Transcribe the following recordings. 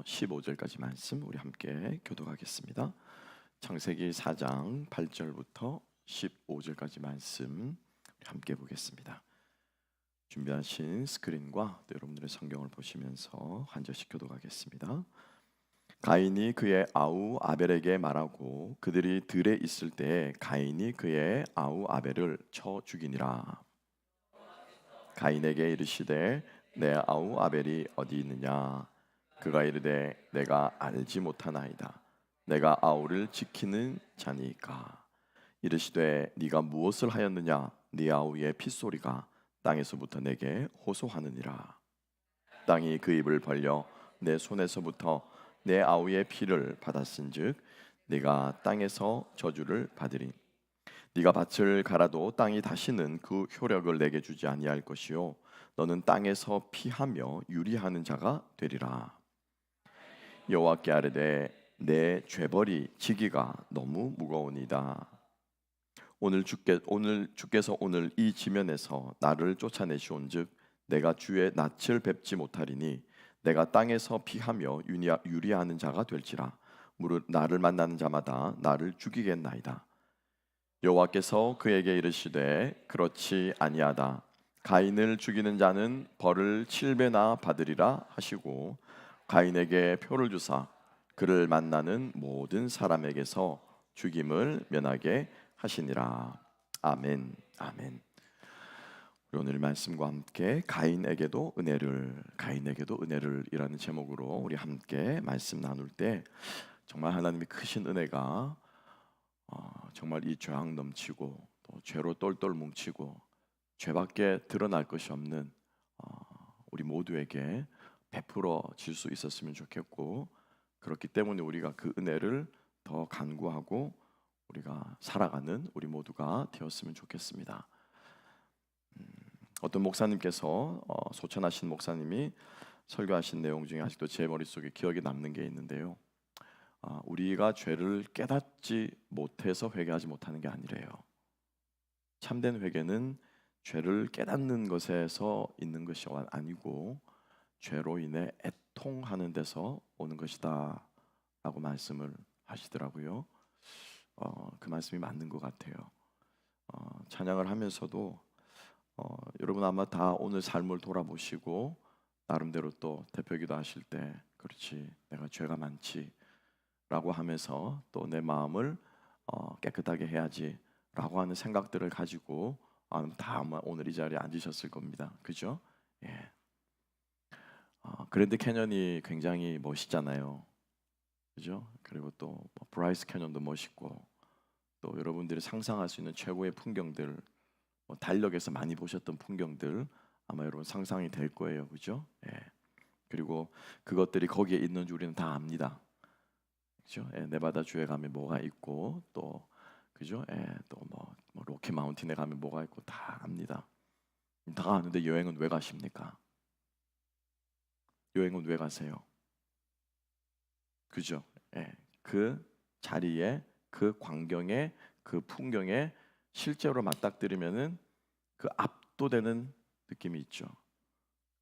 1절부터 15절까지 말씀 우리 함께 교독하겠습니다. 창세기 4장 8절부터 15절까지 말씀 우리 함께 보겠습니다. 준비하신 스크린과 또 여러분들의 성경을 보시면서 한 절씩 교독하겠습니다. 가인이 그의 아우 아벨에게 말하고 그들이 들에 있을 때 가인이 그의 아우 아벨을 쳐 죽이니라. 가인에게 이르시되 내 아우 아벨이 어디 있느냐? 그가 이르되 내가 알지 못하나이다. 내가 아우를 지키는 자니까. 이르시되 네가 무엇을 하였느냐? 네 아우의 핏소리가 땅에서부터 내게 호소하느니라. 땅이 그 입을 벌려 내 손에서부터 내 아우의 피를 받았은즉 네가 땅에서 저주를 받으리. 네가 밭을 갈아도 땅이 다시는 그 효력을 내게 주지 아니할 것이요 너는 땅에서 피하며 유리하는 자가 되리라. 여호와께 아뢰되 내 죄벌이 지기가 너무 무거우니이다. 오늘 주께서 오늘 이 지면에서 나를 쫓아내시온즉 내가 주의 낯을 뵙지 못하리니 내가 땅에서 피하며 유리하는 자가 될지라. 무릇 나를 만나는 자마다 나를 죽이겠나이다. 여호와께서 그에게 이르시되 그렇지 아니하다. 가인을 죽이는 자는 벌을 7배나 받으리라 하시고 가인에게 표를 주사 그를 만나는 모든 사람에게서 죽임을 면하게 하시니라. 아멘. 아멘. 우리 오늘 말씀과 함께 가인에게도 은혜를 이라는 제목으로 우리 함께 말씀 나눌 때 정말 하나님의 크신 은혜가 정말 이 죄악 넘치고 또 죄로 똘똘 뭉치고 죄밖에 드러날 것이 없는 우리 모두에게 베풀어질 수 있었으면 좋겠고, 그렇기 때문에 우리가 그 은혜를 더 간구하고 우리가 살아가는 우리 모두가 되었으면 좋겠습니다. 어떤 목사님께서 소천하신 목사님이 설교하신 내용 중에 아직도 제 머릿속에 기억에 남는 게 있는데요. 우리가 죄를 깨닫지 못해서 회개하지 못하는 게 아니래요. 참된 회개는 죄를 깨닫는 것에서 있는 것이 아니고 죄로 인해 애통하는 데서 오는 것이다 라고 말씀을 하시더라고요. 그 말씀이 맞는 것 같아요. 찬양을 하면서도 여러분 아마 다 오늘 삶을 돌아보시고 나름대로 또 대표기도 하실 때 그렇지 내가 죄가 많지 라고 하면서 또 내 마음을 깨끗하게 해야지 라고 하는 생각들을 가지고 다 아마 오늘 이 자리에 앉으셨을 겁니다. 그죠? 예. 그랜드 캐년이 굉장히 멋있잖아요. 그죠? 그리고 또 브라이스 캐년도 멋있고 또 여러분들이 상상할 수 있는 최고의 풍경들, 달력에서 많이 보셨던 풍경들 아마 여러분 상상이 될 거예요. 그죠? 예. 그리고 그것들이 거기에 있는 줄 우리는 다 압니다. 그죠? 예, 네바다 주에 가면 뭐가 있고 또 그죠? 예, 또뭐 로키 마운틴에 가면 뭐가 있고 다 압니다. 다 아는데 여행은 왜 가십니까? 여행은 왜 가세요? 그죠? 예, 그 자리에 그 광경에 그 풍경에 실제로 맞닥뜨리면은 그 압도되는 느낌이 있죠.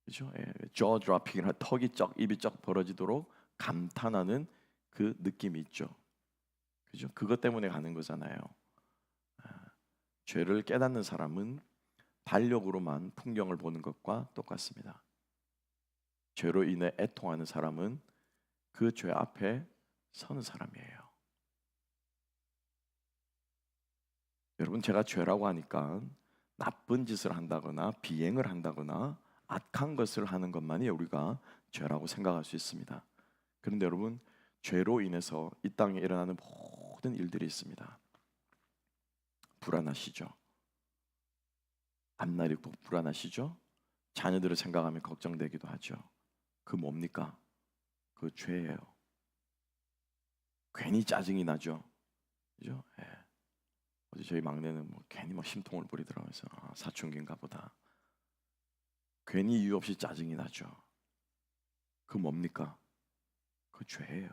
그죠? 예, jaw dropping이나 턱이 입이 쩍 벌어지도록 감탄하는 그 느낌이 있죠. 그죠? 그것 때문에 가는 거잖아요. 죄를 깨닫는 사람은 달력으로만 풍경을 보는 것과 똑같습니다. 죄로 인해 애통하는 사람은 그 죄 앞에 서는 사람이에요. 여러분 제가 죄라고 하니까 나쁜 짓을 한다거나 비행을 한다거나 악한 것을 하는 것만이 우리가 죄라고 생각할 수 있습니다. 그런데 여러분 죄로 인해서 이 땅에 일어나는 모든 일들이 있습니다. 불안하시죠? 앞날이 불안하시죠? 자녀들을 생각하면 걱정되기도 하죠. 그 뭡니까? 그 죄예요. 괜히 짜증이 나죠. 그죠? 예. 어제 저희 막내는 괜히 심통을 부리더라고요. 사춘기인가 보다. 괜히 이유 없이 짜증이 나죠. 그 뭡니까? 그 죄예요.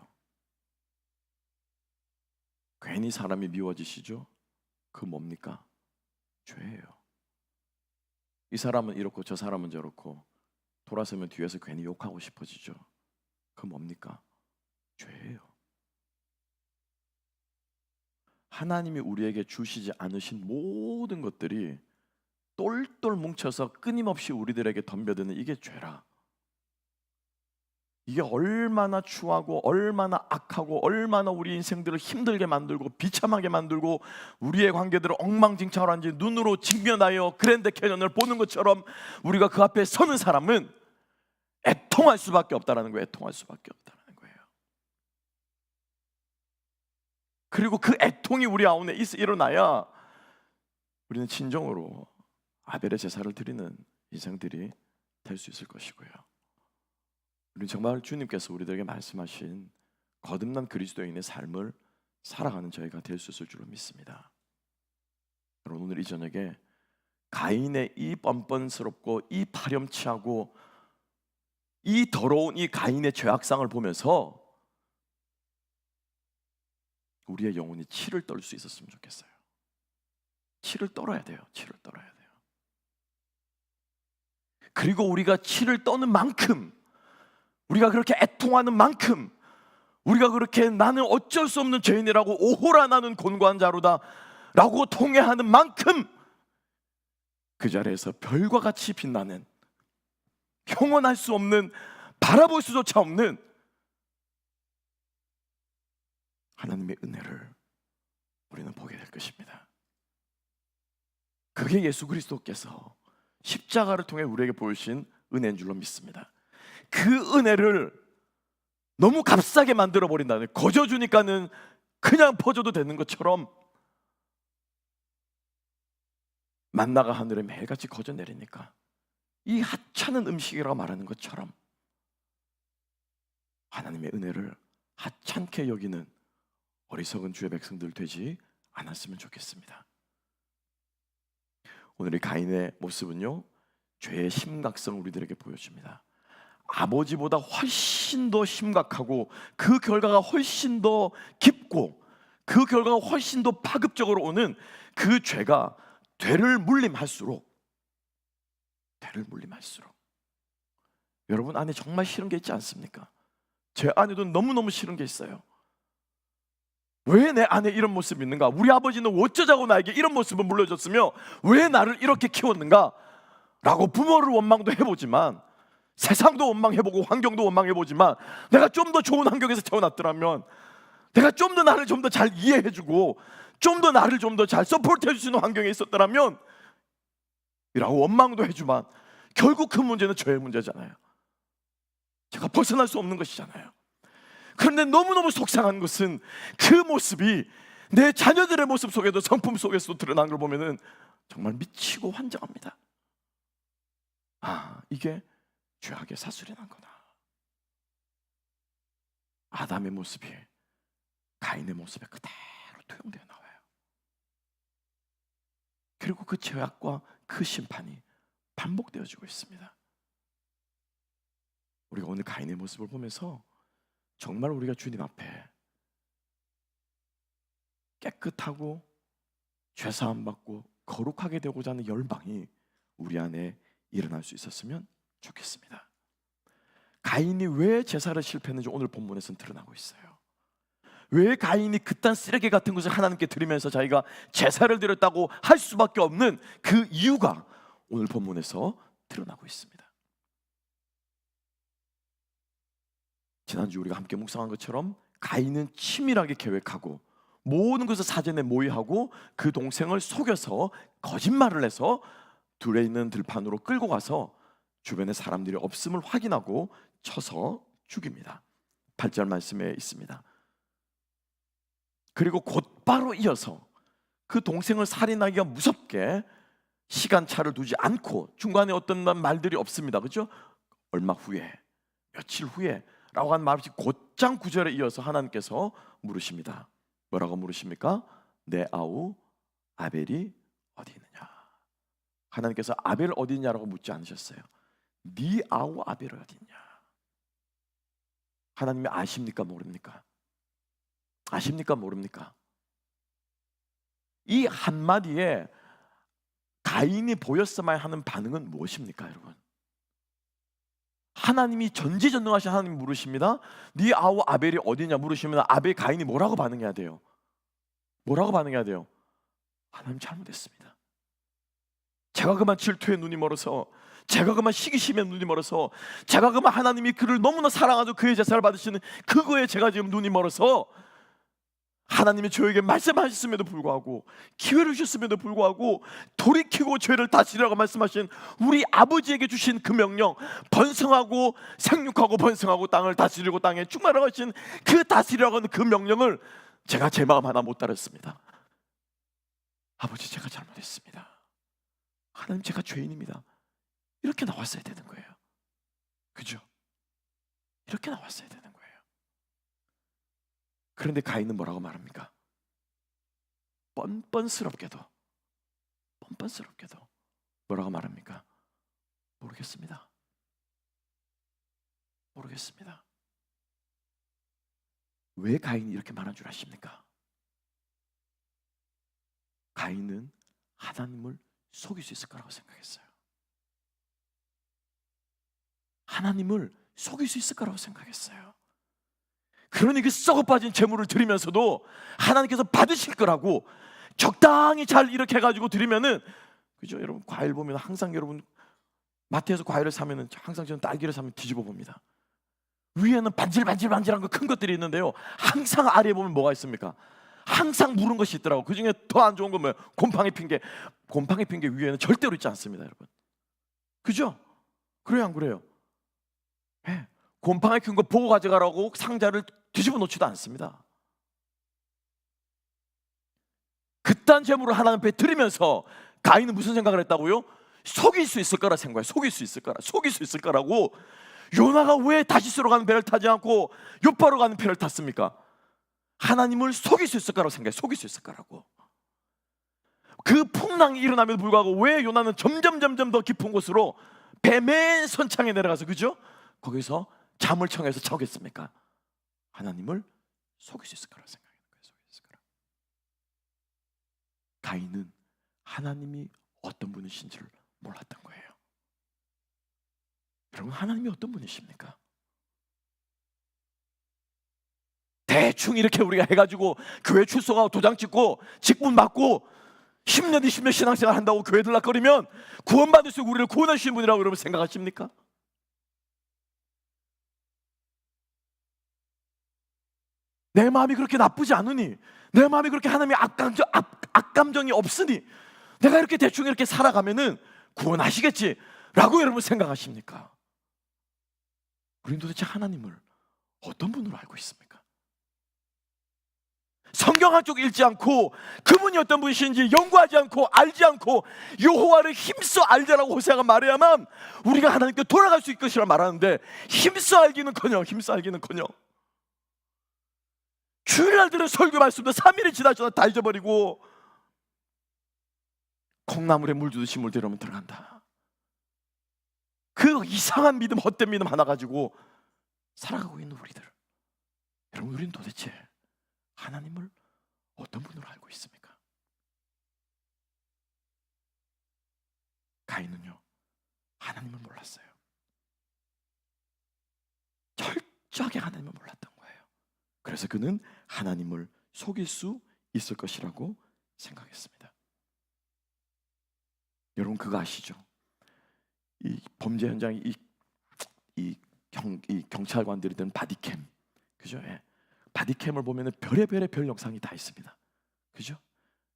괜히 사람이 미워지시죠? 그 뭡니까? 죄예요. 이 사람은 이렇고 저 사람은 저렇고 돌아서면 뒤에서 괜히 욕하고 싶어지죠. 그 그 뭡니까? 죄예요. 하나님이 우리에게 주시지 않으신 모든 것들이 똘똘 뭉쳐서 끊임없이 우리들에게 덤벼드는 이게 죄라. 이게 얼마나 추하고 얼마나 악하고 얼마나 우리 인생들을 힘들게 만들고 비참하게 만들고 우리의 관계들을 엉망진창으로 한지 눈으로 직면하여 그랜드 캐년을 보는 것처럼 우리가 그 앞에 서는 사람은 애통할 수밖에 없다는 거예요. 애통할 수밖에 없다는 거예요. 그리고 그 애통이 우리 가운데 일어나야 우리는 진정으로 아벨의 제사를 드리는 인생들이 될 수 있을 것이고요. 우리는 정말 주님께서 우리들에게 말씀하신 거듭난 그리스도인의 삶을 살아가는 저희가 될 수 있을 줄로 믿습니다. 여러분, 오늘 이 저녁에 가인의 이 뻔뻔스럽고 이 파렴치하고 이 더러운 이 가인의 죄악상을 보면서 우리의 영혼이 치를 떨 수 있었으면 좋겠어요. 치를 떨어야 돼요. 치를 떨어야 돼요. 그리고 우리가 치를 떠는 만큼, 우리가 그렇게 애통하는 만큼, 우리가 그렇게 나는 어쩔 수 없는 죄인이라고 오호라 나는 곤고한 자로다 라고 통회하는 만큼 그 자리에서 별과 같이 빛나는, 형언할 수 없는, 바라볼 수조차 없는 하나님의 은혜를 우리는 보게 될 것입니다. 그게 예수 그리스도께서 십자가를 통해 우리에게 보여주신 은혜인 줄로 믿습니다. 그 은혜를 너무 값싸게 만들어버린다는, 거저주니까는 그냥 퍼줘도 되는 것처럼 만나가 하늘에 매일같이 거저 내리니까 이 하찮은 음식이라고 말하는 것처럼 하나님의 은혜를 하찮게 여기는 어리석은 주의 백성들 되지 않았으면 좋겠습니다. 오늘의 가인의 모습은요, 죄의 심각성을 우리들에게 보여줍니다. 아버지보다 훨씬 더 심각하고 그 결과가 훨씬 더 깊고 그 결과가 훨씬 더 파급적으로 오는 그 죄가 되를 물림할수록 여러분 안에 정말 싫은 게 있지 않습니까? 제 안에도 너무너무 싫은 게 있어요. 왜 내 안에 이런 모습이 있는가? 우리 아버지는 어쩌자고 나에게 이런 모습을 물려줬으며 왜 나를 이렇게 키웠는가? 라고 부모를 원망도 해보지만, 세상도 원망해보고 환경도 원망해보지만, 내가 좀 더 좋은 환경에서 태어났더라면, 내가 좀 더 나를 좀 더 잘 이해해주고 좀 더 나를 좀 더 잘 서포트해줄 수 있는 환경에 있었더라면 이라고 원망도 해주만 결국 그 문제는 저의 문제잖아요. 제가 벗어날 수 없는 것이잖아요. 그런데 너무너무 속상한 것은 그 모습이 내 자녀들의 모습 속에도, 성품 속에서도 드러난 걸 보면은 정말 미치고 환장합니다. 아, 이게 죄악의 사슬이 난 거다. 아담의 모습이 가인의 모습에 그대로 투영되어 나와요. 그리고 그 죄악과 그 심판이 반복되어지고 있습니다. 우리가 오늘 가인의 모습을 보면서 정말 우리가 주님 앞에 깨끗하고 죄사함 받고 거룩하게 되고자 하는 열망이 우리 안에 일어날 수 있었으면 좋겠습니다. 가인이 왜 제사를 실패했는지 오늘 본문에서는 드러나고 있어요. 왜 가인이 그딴 쓰레기 같은 것을 하나님께 드리면서 자기가 제사를 드렸다고 할 수밖에 없는 그 이유가 오늘 본문에서 드러나고 있습니다. 지난주 우리가 함께 묵상한 것처럼 가인은 치밀하게 계획하고 모든 것을 사전에 모의하고 그 동생을 속여서 거짓말을 해서 둘에 있는 들판으로 끌고 가서 주변에 사람들이 없음을 확인하고 쳐서 죽입니다. 8절 말씀에 있습니다. 그리고 곧바로 이어서 그 동생을 살인하기가 무섭게 시간차를 두지 않고, 중간에 어떤 말들이 없습니다. 그렇죠? 얼마 후에, 며칠 후에 라고 한 말 없이 곧장 9절에 이어서 하나님께서 물으십니다. 뭐라고 물으십니까? 내 아우 아벨이 어디 있느냐? 하나님께서 아벨 어디 있냐라고 묻지 않으셨어요. 네 아우 아벨이 어디 있냐? 하나님이 아십니까? 모릅니까? 아십니까? 모릅니까? 이 한마디에 가인이 보였어야 하는 반응은 무엇입니까, 여러분? 하나님이 전지전능하신 하나님이 물으십니다. 네 아우 아벨이 어디냐 물으시면 아벨 가인이 뭐라고 반응해야 돼요? 뭐라고 반응해야 돼요? 하나님 잘못했습니다. 제가 그만 질투에 눈이 멀어서, 제가 그만 시기심에 눈이 멀어서, 제가 그만 하나님이 그를 너무나 사랑하고 그의 제사를 받으시는 그거에 제가 지금 눈이 멀어서 하나님이 저에게 말씀하셨음에도 불구하고, 기회를 주셨음에도 불구하고 돌이키고 죄를 다스리라고 말씀하신 우리 아버지에게 주신 그 명령, 번성하고 생육하고 번성하고 땅을 다스리고 땅에 충만하고 하신 그 다스리라고 하는 그 명령을 제가 제 마음 하나 못 따랐습니다. 아버지, 제가 잘못했습니다. 하나님, 제가 죄인입니다. 이렇게 나왔어야 되는 거예요. 그죠? 이렇게 나왔어야 되는 거예요. 그런데 가인은 뭐라고 말합니까? 뻔뻔스럽게도 뭐라고 말합니까? 모르겠습니다. 왜 가인이 이렇게 말한 줄 아십니까? 가인은 하나님을 속일 수 있을 거라고 생각했어요. 하나님을 속일 수 있을 거라고 생각했어요. 그러니 그 썩어빠진 재물을 드리면서도 하나님께서 받으실 거라고 적당히 잘 이렇게 해가지고 드리면은, 그죠? 여러분, 과일 보면 항상, 여러분 마트에서 과일을 사면은 항상 저는 딸기를 사면 뒤집어 봅니다. 위에는 반질반질한 거 큰 것들이 있는데요, 항상 아래에 보면 뭐가 있습니까? 항상 무른 것이 있더라고. 그 중에 더 안 좋은 건 뭐예요? 곰팡이 핀 게 위에는 절대로 있지 않습니다, 여러분. 그죠? 그래요, 안 그래요? 네. 곰팡이 핀 거 보고 가져가라고 상자를 뒤집어 놓지도 않습니다. 그딴 재물을 하나님 앞에 드리면서 가인은 무슨 생각을 했다고요? 속일 수 있을 거라 생각해요. 속일 수 있을 거라고. 요나가 왜 다시스로 가는 배를 타지 않고 요파로 가는 배를 탔습니까? 하나님을 속일 수 있을 거라고 생각해요. 속일 수 있을 거라고. 그 풍랑이 일어남에도 불구하고 왜 요나는 점점 더 깊은 곳으로 배 맨 선창에 내려가서, 그죠? 거기서 잠을 청해서 자겠습니까? 하나님을 속일 수 있을 거라고 생각해요. 가인은 하나님이 어떤 분이신지를 몰랐던 거예요. 여러분, 하나님이 어떤 분이십니까? 대충 이렇게 우리가 해가지고 교회 출석하고 도장 찍고 직분 받고 10년 20년 신앙생활 한다고 교회 들락거리면 구원받을 수 있고 우리를 구원하시는 분이라고 여러분 생각하십니까? 내 마음이 그렇게 나쁘지 않으니, 내 마음이 그렇게 하나님의 악감정이 없으니 내가 이렇게 대충 이렇게 살아가면은 구원하시겠지 라고 여러분 생각하십니까? 우리는 도대체 하나님을 어떤 분으로 알고 있습니까? 성경 한쪽 읽지 않고 그분이 어떤 분이신지 연구하지 않고 알지 않고 여호와를 힘써 알자라고 호세아가 말해야만 우리가 하나님께 돌아갈 수 있을 것이라 말하는데, 힘써 알기는커녕 주일날 들은 설교 말씀도 3일이 지나서 다 잊어버리고 콩나물에 물 주듯이 물들여오면 들어간다. 그 이상한 믿음, 헛된 믿음 하나 가지고 살아가고 있는 우리들. 여러분, 우리는 도대체 하나님을 어떤 분으로 알고 있습니까? 가인은요, 하나님을 몰랐어요. 철저하게 하나님을 몰랐던 거예요. 그래서 그는 하나님을 속일 수 있을 것이라고 생각했습니다. 여러분, 그거 아시죠? 이 범죄 현장에 이 경찰관들이 든 바디캠, 그죠? 예. 바디캠을 보면은 별의별의 별 영상이 다 있습니다. 그죠?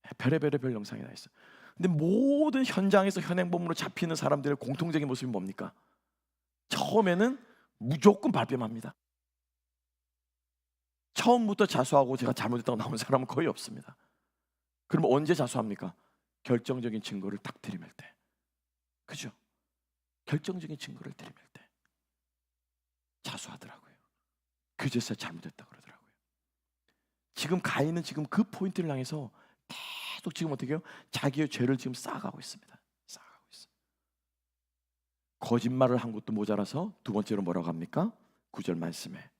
예, 별의별의 별 영상이 다 있어요. 근데 모든 현장에서 현행범으로 잡히는 사람들의 공통적인 모습이 뭡니까? 처음에는 무조건 발뺌합니다. 처음부터 자수하고 제가 잘못했다고 나온 사람은 거의 없습니다. 그럼 언제 자수합니까? 결정적인 증거를 딱 들이밀 때. 그죠? 결정적인 증거를 들이밀 때 자수하더라고요. 그제서야 잘못했다 그러더라고요. 지금 가인은 지금 그 포인트를 향해서 계속 지금 어떻게 해요? 자기의 죄를 지금 쌓아가고 있습니다. 쌓아가고 있어요. 거짓말을 한 것도 모자라서 두 번째로 뭐라고 합니까? 9절 말씀에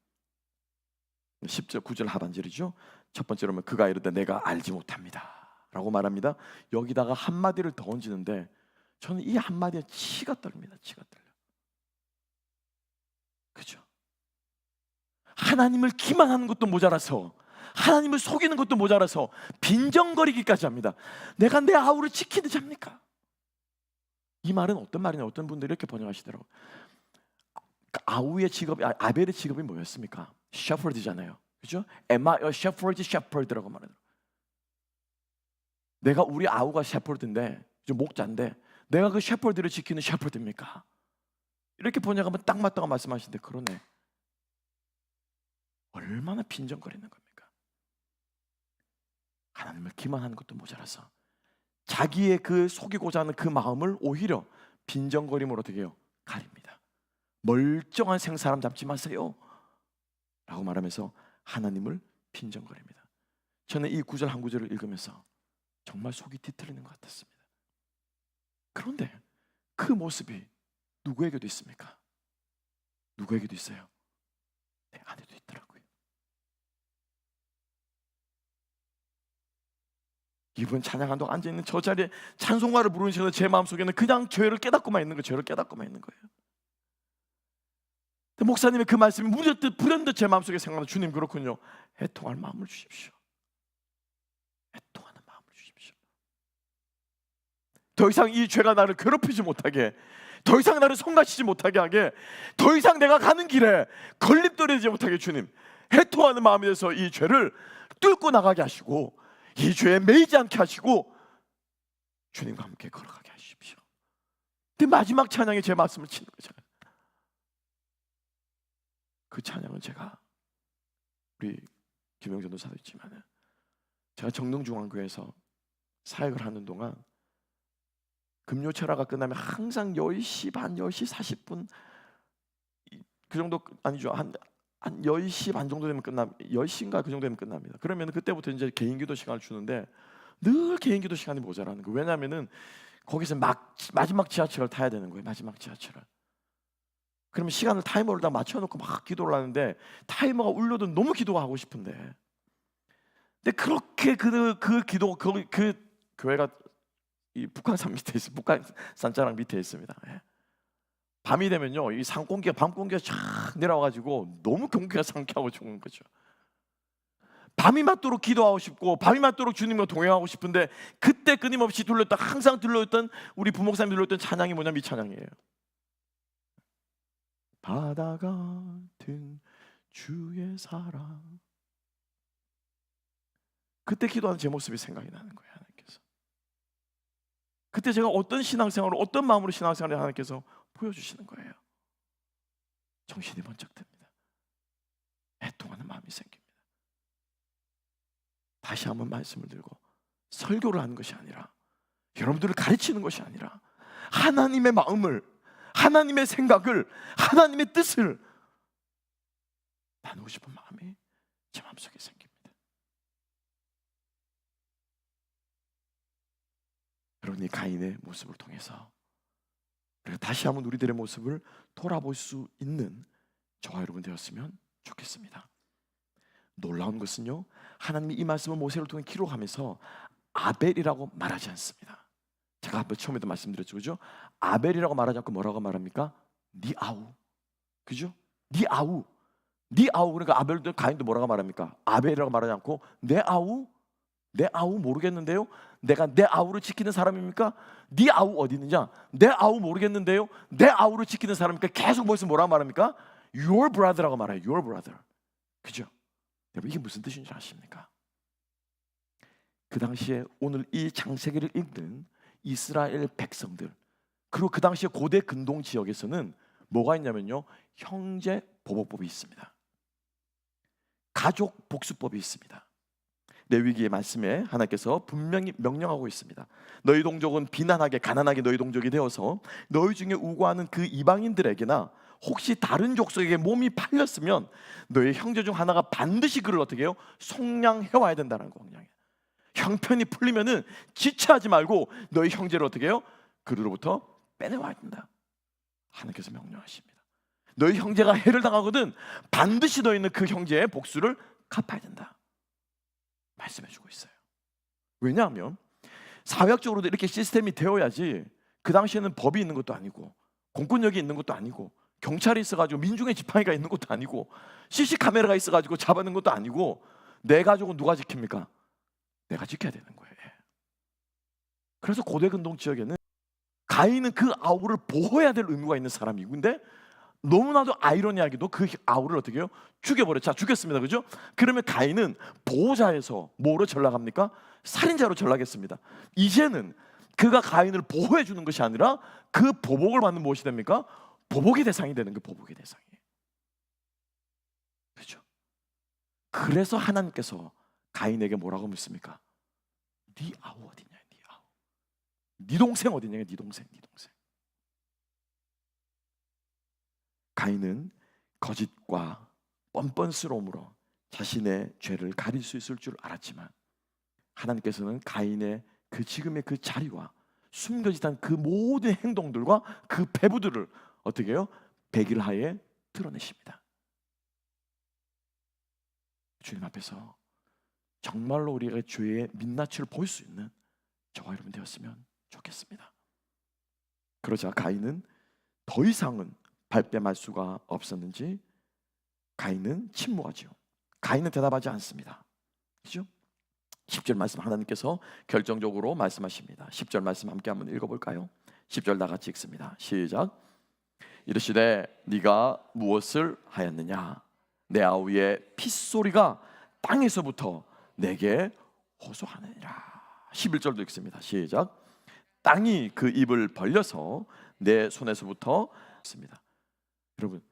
10절 9절 하반절이죠. 첫 번째로는 그가 이르되 내가 알지 못합니다 라고 말합니다. 여기다가 한마디를 더 얹는데 저는 이 한마디에 치가 떨립니다. 치가 떨려. 그죠? 하나님을 기만하는 것도 모자라서, 하나님을 속이는 것도 모자라서 빈정거리기까지 합니다. 내가 내 아우를 지키는 자입니까? 이 말은 어떤 말이냐, 어떤 분들이 이렇게 번역하시더라고요. 아우의 직업이, 아벨의 직업이 뭐였습니까? 셰퍼드잖아요. 그죠? Am I a shepherd? shepherd라고 말해요. 내가, 우리 아우가 셰퍼드인데, 목자인데, 내가 그 셰퍼드를 지키는 셰퍼드입니까? 이렇게 번역하면 딱 맞다고 말씀하시는데, 그러네. 얼마나 빈정거리는 겁니까? 하나님을 기만하는 것도 모자라서 자기의 그 속이고자 하는 그 마음을 오히려 빈정거림으로 어떻게 해요? 가립니다. 멀쩡한 생사람 잡지 마세요 라고 말하면서 하나님을 빈정거립니다. 저는 이 구절 한 구절을 읽으면서 정말 속이 뒤틀리는 것 같았습니다. 그런데 그 모습이 누구에게도 있습니까? 누구에게도 있어요. 내 안에도 있더라고요. 이번 찬양한 동안 앉아있는 저 자리에 찬송가를 부르는 시간, 제 마음속에는 그냥 죄를 깨닫고만 있는 거예요. 죄를 깨닫고만 있는 거예요. 목사님의 그 말씀이 불현듯 제 마음속에 생각나는, 주님 그렇군요. 애통할 마음을 주십시오. 애통하는 마음을 주십시오. 더 이상 이 죄가 나를 괴롭히지 못하게, 더 이상 나를 성가시지 못하게 하게, 더 이상 내가 가는 길에 걸림돌이 되지 못하게 주님, 애통하는 마음에 대해서 이 죄를 뚫고 나가게 하시고, 이 죄에 매이지 않게 하시고 주님과 함께 걸어가게 하십시오. 근데 마지막 찬양에 제 말씀을 치는 거잖아요. 그 찬양은 제가, 우리 김영전 도사도 있지만, 제가 정릉중앙교회에서 사역을 하는 동안 금요철화가 끝나면 항상 10시 반, 10시 40분 그 정도, 아니죠, 한 10시 반 정도 되면 10시인가 그 정도 되면 끝납니다. 그러면 그때부터 이제 개인기도 시간을 주는데 늘 개인기도 시간이 모자라는 거예요. 왜냐하면은 거기서 마지막 지하철을 타야 되는 거예요. 마지막 지하철을. 그러면 시간을 타이머를 다 맞춰놓고 막 기도를 하는데, 타이머가 울려도 너무 기도가 하고 싶은데, 근데 그렇게 그 교회가 이 북한산 밑에 있어요. 북한산자락 밑에 있습니다. 예. 밤이 되면요, 이 밤 공기가 쫙 내려와가지고 너무 공기가 상쾌하고 좋은 거죠. 밤이 맞도록 기도하고 싶고, 밤이 맞도록 주님과 동행하고 싶은데, 그때 끊임없이 항상 들려있던, 우리 부목사님이 들려있던 찬양이 뭐냐면 이 찬양이에요. 바다 같은 주의 사랑. 그때 기도하는 제 모습이 생각이 나는 거예요. 하나님께서 그때 제가 어떤 신앙생활을, 어떤 마음으로 신앙생활을 하나님께서 보여주시는 거예요. 정신이 번쩍 듭니다. 애통하는 마음이 생깁니다. 다시 한번 말씀을 들고, 설교를 하는 것이 아니라, 여러분들을 가르치는 것이 아니라, 하나님의 마음을, 하나님의 생각을, 하나님의 뜻을 나누고 싶은 마음이 제 마음속에 생깁니다. 여러분, 이 가인의 모습을 통해서 다시 한번 우리들의 모습을 돌아볼 수 있는 저와 여러분 되었으면 좋겠습니다. 놀라운 것은요, 하나님이 이 말씀을 모세를 통해 기록하면서 아벨이라고 말하지 않습니다. 제가 한번 처음에도 말씀드렸죠, 그죠? 아벨이라고 말하지 않고 뭐라고 말합니까? 네 아우, 그죠? 네 아우, 네 아우. 그러니까 아벨도 가인도 뭐라고 말합니까? 아벨이라고 말하지 않고 내 아우, 내 아우 모르겠는데요. 내가 내 아우를 지키는 사람입니까? 네 아우 어디 있느냐? 내 아우 모르겠는데요. 내 아우를 지키는 사람입니까? 계속 벌써 뭐라고 말합니까? Your brother라고 말해요. Your brother, 그죠? 여러분, 이게 무슨 뜻인 줄 아십니까? 그 당시에 오늘 이 창세기를 읽는 이스라엘 백성들, 그리고 그 당시에 고대 근동 지역에서는 뭐가 있냐면요, 형제 보복법이 있습니다. 가족 복수법이 있습니다. 레위기의 말씀에 하나님께서 분명히 명령하고 있습니다. 너희 동족은 비난하게 가난하게 너희 동족이 되어서 너희 중에 우고하는 그 이방인들에게나 혹시 다른 족속에게 몸이 팔렸으면 너희 형제 중 하나가 반드시 그를 어떻게 해요? 속량해 와야 된다는 거예요. 형편이 풀리면은 지체하지 말고 너희 형제를 어떻게 해요? 그로부터 빼내와야 된다. 하나님께서 명령하십니다. 너희 형제가 해를 당하거든 반드시 너희는 그 형제의 복수를 갚아야 된다 말씀해주고 있어요. 왜냐하면 사회학적으로도 이렇게 시스템이 되어야지, 그 당시에는 법이 있는 것도 아니고 공권력이 있는 것도 아니고 경찰이 있어가지고 민중의 지팡이가 있는 것도 아니고 CC 카메라가 있어가지고 잡아낸 것도 아니고 내 가족은 누가 지킵니까? 내가 지켜야 되는 거예요. 그래서 고대근동 지역에는 가인은 그 아우를 보호해야 될 의무가 있는 사람이고, 근데 너무나도 아이러니하게도 그 아우를 어떻게 해요? 죽여버려. 자, 죽였습니다. 그죠? 그러면 가인은 보호자에서 뭐로 전락합니까? 살인자로 전락했습니다. 이제는 그가 가인을 보호해 주는 것이 아니라 그 보복을 받는 무엇이 됩니까? 보복의 대상이 되는 게 보복의 대상이에요. 그렇죠? 그래서 하나님께서 가인에게 뭐라고 묻습니까? 네 아우 어디냐? 네 아우. 네 동생 어디냐? 네 동생. 가인은 거짓과 뻔뻔스러움으로 자신의 죄를 가릴 수 있을 줄 알았지만 하나님께서는 가인의 그 지금의 그 자리와 숨겨지던 그 모든 행동들과 그 배부들을 어떻게 해요? 백일하에 드러내십니다. 주님 앞에서 정말로 우리가 죄의 민낯을 볼 수 있는 저와 여러분 되었으면 좋겠습니다. 그러자 가인은 더 이상은 발뺌할 수가 없었는지 가인은 침묵하죠. 가인은 대답하지 않습니다. 그죠? 10절 말씀 하나님께서 결정적으로 말씀하십니다. 10절 말씀 함께 한번 읽어볼까요? 10절 다 같이 읽습니다. 시작. 이르시되 네가 무엇을 하였느냐? 내 아우의 핏소리가 땅에서부터 내게 호소하느니라. 11절도 읽습니다. 시작. 땅이 그 입을 벌려서 내 손에서부터 습니다. 여러분,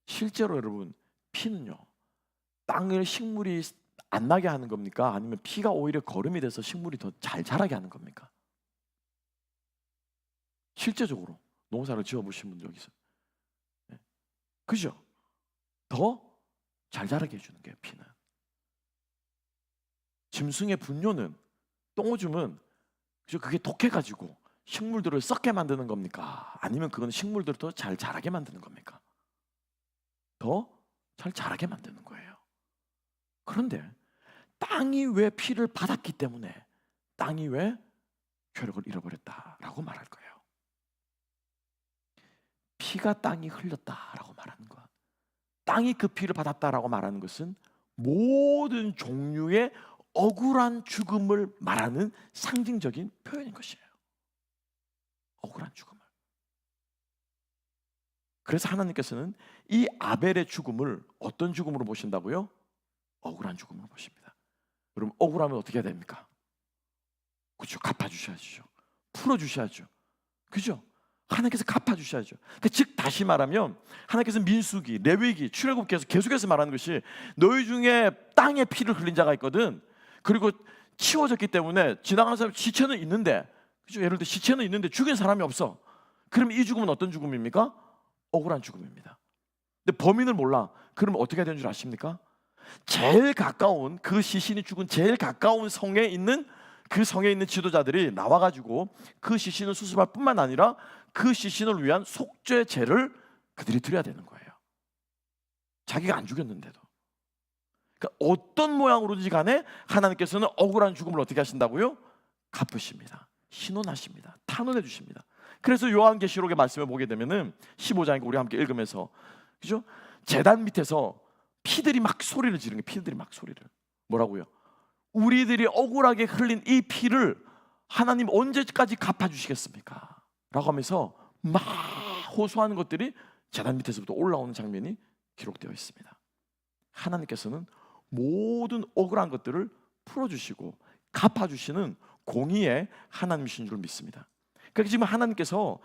실제로 여러분 피는요, 땅을 식물이 안 나게 하는 겁니까? 아니면 피가 오히려 거름이 돼서 식물이 더 잘 자라게 하는 겁니까? 실제적으로 농사를 지어보신 분 여기 있어요. 네. 그죠? 더 잘 자라게 해주는 게 피는. 짐승의 분뇨는, 똥오줌은 그게 독해가지고 식물들을 썩게 만드는 겁니까? 아니면 그건 식물들을 더 잘 자라게 만드는 겁니까? 더 잘 자라게 만드는 거예요. 그런데 땅이 왜 피를 받았기 때문에 땅이 왜 효력을 잃어버렸다라고 말할 거예요. 피가 땅이 흘렸다라고 말하는 것, 땅이 그 피를 받았다라고 말하는 것은 모든 종류의 억울한 죽음을 말하는 상징적인 표현인 것이에요. 억울한 죽음을. 그래서 하나님께서는 이 아벨의 죽음을 어떤 죽음으로 보신다고요? 억울한 죽음으로 보십니다. 그럼 억울하면 어떻게 해야 됩니까? 그렇죠. 갚아주셔야죠. 풀어주셔야죠. 그죠? 하나님께서 갚아주셔야죠. 그러니까 즉 다시 말하면 하나님께서 민수기, 레위기, 출애굽기에서 계속해서 말하는 것이 너희 중에 땅에 피를 흘린 자가 있거든. 그리고 치워졌기 때문에 지나가는 사람 시체는 있는데, 그죠? 예를 들어 시체는 있는데 죽인 사람이 없어. 그럼 이 죽음은 어떤 죽음입니까? 억울한 죽음입니다. 근데 범인을 몰라. 그러면 어떻게 해야 되는 줄 아십니까? 제일 가까운 그 시신이 죽은 제일 가까운 성에 있는 그 성에 있는 지도자들이 나와가지고 그 시신을 수습할 뿐만 아니라 그 시신을 위한 속죄제를 그들이 드려야 되는 거예요. 자기가 안 죽였는데도. 그러니까 어떤 모양으로든지 간에 하나님께서는 억울한 죽음을 어떻게 하신다고요? 갚으십니다. 신원하십니다. 탄원해 주십니다. 그래서 요한계시록의 말씀을 보게 되면은 15장에 우리 함께 읽으면서, 그죠? 제단 밑에서 피들이 막 소리를 지르는 게, 피들이 막 소리를 뭐라고요? 우리들이 억울하게 흘린 이 피를 하나님 언제까지 갚아주시겠습니까? 라고 하면서 막 호소하는 것들이 제단 밑에서부터 올라오는 장면이 기록되어 있습니다. 하나님께서는 모든 억울한 것들을 풀어주시고 갚아주시는 공의의 하나님이신 줄 믿습니다. 그러니까 지금 하나님께서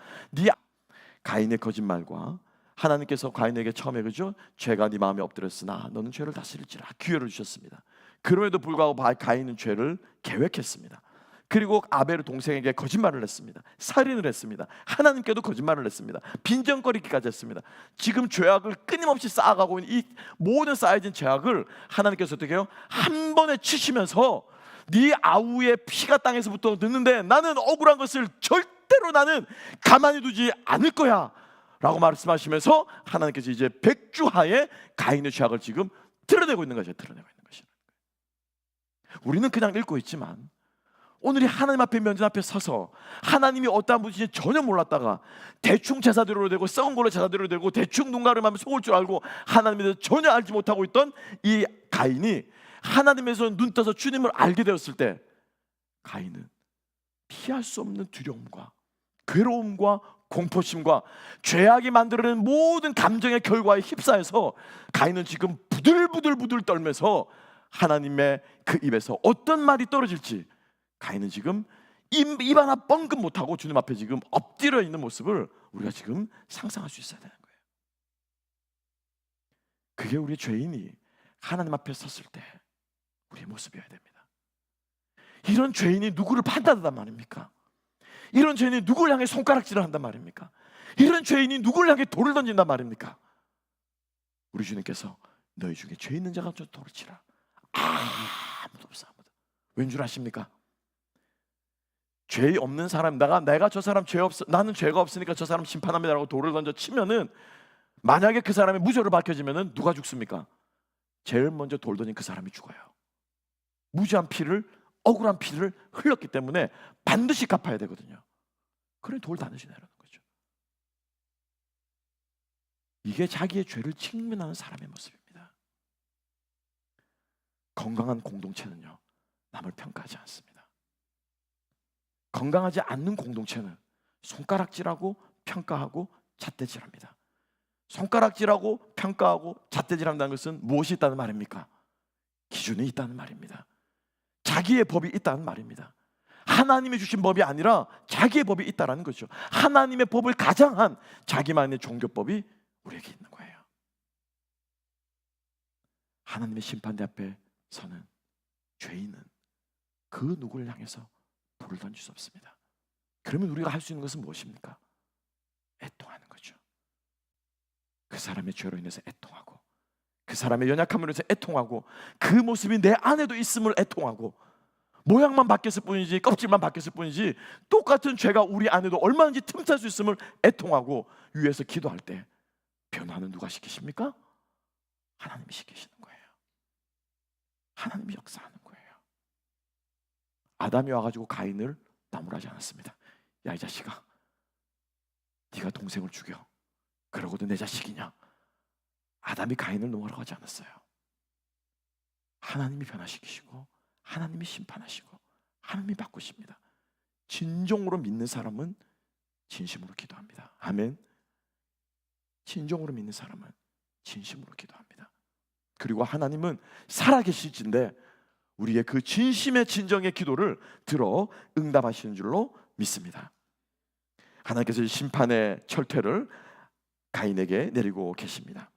가인의 거짓말과 하나님께서 가인에게 처음에, 그죠? 죄가 네 마음에 엎드렸으나 너는 죄를 다스릴지라 기회를 주셨습니다. 그럼에도 불구하고 가인은 죄를 계획했습니다. 그리고 아벨의 동생에게 거짓말을 했습니다. 살인을 했습니다. 하나님께도 거짓말을 했습니다. 빈정거리기까지 했습니다. 지금 죄악을 끊임없이 쌓아가고 있는 이 모든 쌓여진 죄악을 하나님께서 어떻게 해요? 한 번에 치시면서 네 아우의 피가 땅에서부터 듣는데 나는 억울한 것을 절대로 나는 가만히 두지 않을 거야 라고 말씀하시면서 하나님께서 이제 백주하에 가인의 죄악을 지금 드러내고 있는 거죠. 드러내고 있는 것이죠. 우리는 그냥 읽고 있지만 오늘이 하나님 앞에 면전 앞에 서서 하나님이 어떠한 분이신지 전혀 몰랐다가 대충 제사대로 되고 썩은 걸로 제사대로 되고 대충 눈 가름하면 속을 줄 알고 하나님에 대해서 전혀 알지 못하고 있던 이 가인이 하나님에서 눈 떠서 주님을 알게 되었을 때 가인은 피할 수 없는 두려움과 괴로움과 공포심과 죄악이 만들어낸 모든 감정의 결과에 휩싸여서 가인은 지금 부들부들 떨면서 하나님의 그 입에서 어떤 말이 떨어질지 가인은 지금 입 하나 뻥끗 못하고 주님 앞에 지금 엎드려 있는 모습을 우리가 지금 상상할 수 있어야 되는 거예요. 그게 우리 죄인이 하나님 앞에 섰을 때 우리의 모습이어야 됩니다. 이런 죄인이 누구를 판단한단 말입니까? 이런 죄인이 누구를 향해 손가락질을 한단 말입니까? 이런 죄인이 누구를 향해 돌을 던진단 말입니까? 우리 주님께서 너희 중에 죄 있는 자가 저 돌을 치라. 아무도 없어, 아무도. 왠 줄 아십니까? 죄 없는 사람, 내가 저 사람 죄 없어, 나는 죄가 없으니까 저 사람 심판합니다라고 돌을 던져 치면은 만약에 그 사람의 무죄로 밝혀지면은 누가 죽습니까? 제일 먼저 돌 던진 그 사람이 죽어요. 무죄한 피를, 억울한 피를 흘렸기 때문에 반드시 갚아야 되거든요. 그래 돌 던지라는 거죠. 이게 자기의 죄를 직면하는 사람의 모습입니다. 건강한 공동체는요, 남을 평가하지 않습니다. 건강하지 않는 공동체는 손가락질하고 평가하고 잣대질합니다. 손가락질하고 평가하고 잣대질한다는 것은 무엇이 있다는 말입니까? 기준이 있다는 말입니다. 자기의 법이 있다는 말입니다. 하나님이 주신 법이 아니라 자기의 법이 있다는 거죠. 하나님의 법을 가장한 자기만의 종교법이 우리에게 있는 거예요. 하나님의 심판대 앞에 서는 죄인은 그 누구를 향해서 돌을 던질 수 없습니다. 그러면 우리가 할 수 있는 것은 무엇입니까? 애통하는 거죠. 그 사람의 죄로 인해서 애통하고, 그 사람의 연약함으로 인해서 애통하고, 그 모습이 내 안에도 있음을 애통하고, 모양만 바뀌었을 뿐이지 껍질만 바뀌었을 뿐이지 똑같은 죄가 우리 안에도 얼마든지 틈탈 수 있음을 애통하고 위에서 기도할 때 변화는 누가 시키십니까? 하나님이 시키시는 거예요. 하나님이 역사하는 거예요. 아담이 와가지고 가인을 나무라지 않았습니다. 야, 이 자식아, 네가 동생을 죽여. 그러고도 내 자식이냐? 아담이 가인을 놓으라고 하지 않았어요. 하나님이 변화시키시고 하나님이 심판하시고 하나님이 바꾸십니다. 진정으로 믿는 사람은 진심으로 기도합니다. 아멘. 진정으로 믿는 사람은 진심으로 기도합니다. 그리고 하나님은 살아계실진데 우리의 그 진심의 진정의 기도를 들어 응답하시는 줄로 믿습니다. 하나님께서 심판의 철퇴를 가인에게 내리고 계십니다.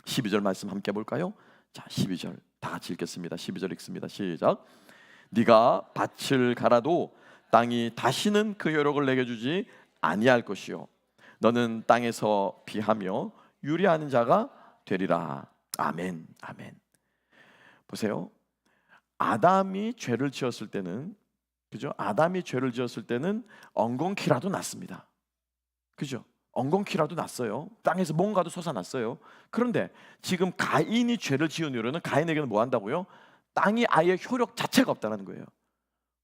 12절 말씀 함께 볼까요? 자, 12절 다 같이 읽겠습니다. 12절 읽습니다. 시작. 네가 밭을 갈아도 땅이 다시는 그 효력을 내게 주지 아니할 것이요 너는 땅에서 비하며 유리하는 자가 되리라. 아멘. 아멘. 보세요. 아담이 죄를 지었을 때는, 그죠? 아담이 죄를 지었을 때는 엉겅퀴라도 났습니다. 그죠? 엉겅퀴라도 났어요. 땅에서 뭔가도 솟아났어요. 그런데 지금 가인이 죄를 지은 이후로는 가인에게는 뭐 한다고요? 땅이 아예 효력 자체가 없다는 거예요.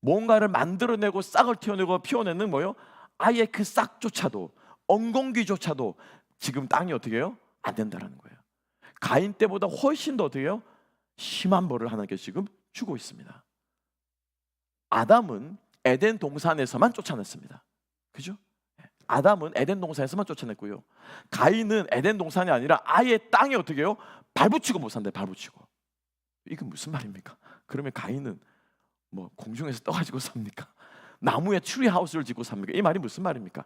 뭔가를 만들어내고 싹을 틔워내고 피워내는 뭐요? 아예 그 싹조차도, 엉겅퀴조차도 지금 땅이 어떻게 해요? 안 된다는 거예요. 가인 때보다 훨씬 더 어떻게 해요? 심한 벌을 하나님께 지금 주고 있습니다. 아담은 에덴 동산에서만 쫓아냈습니다. 그죠? 아담은 에덴 동산에서만 쫓아냈고요. 가인은 에덴 동산이 아니라 아예 땅에 어떻게 해요? 발붙이고 못 산대. 발붙이고. 이게 무슨 말입니까? 그러면 가인은 뭐 공중에서 떠가지고 삽니까? 나무에 트리하우스를 짓고 삽니까? 이 말이 무슨 말입니까?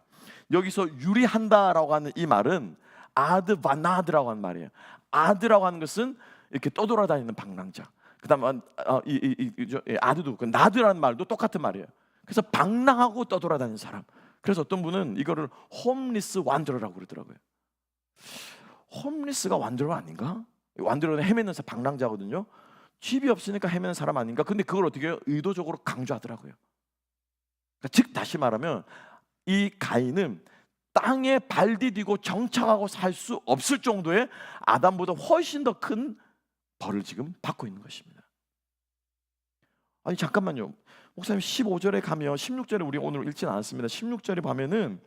여기서 유리한다라고 하는 이 말은 아드바나드라고 하는 말이에요. 아드라고 하는 것은 이렇게 떠돌아다니는 방랑자. 그다음 아드도 나드라는 말도 똑같은 말이에요. 그래서 방랑하고 떠돌아다니는 사람. 그래서 어떤 분은 이거를 홈리스 완더러라고 그러더라고요. 홈리스가 완더러 아닌가? 완더러는 헤매는 방랑자거든요. 집이 없으니까 헤매는 사람 아닌가? 근데 그걸 어떻게 해요? 의도적으로 강조하더라고요. 그러니까 즉 다시 말하면 이 가인은 땅에 발 디디고 정착하고 살 수 없을 정도의 아담보다 훨씬 더 큰 벌을 지금 받고 있는 것입니다. 아니 잠깐만요. 목사님 15절에 가면 16절에 우리 오늘 읽진 않았습니다. 16절에 보면은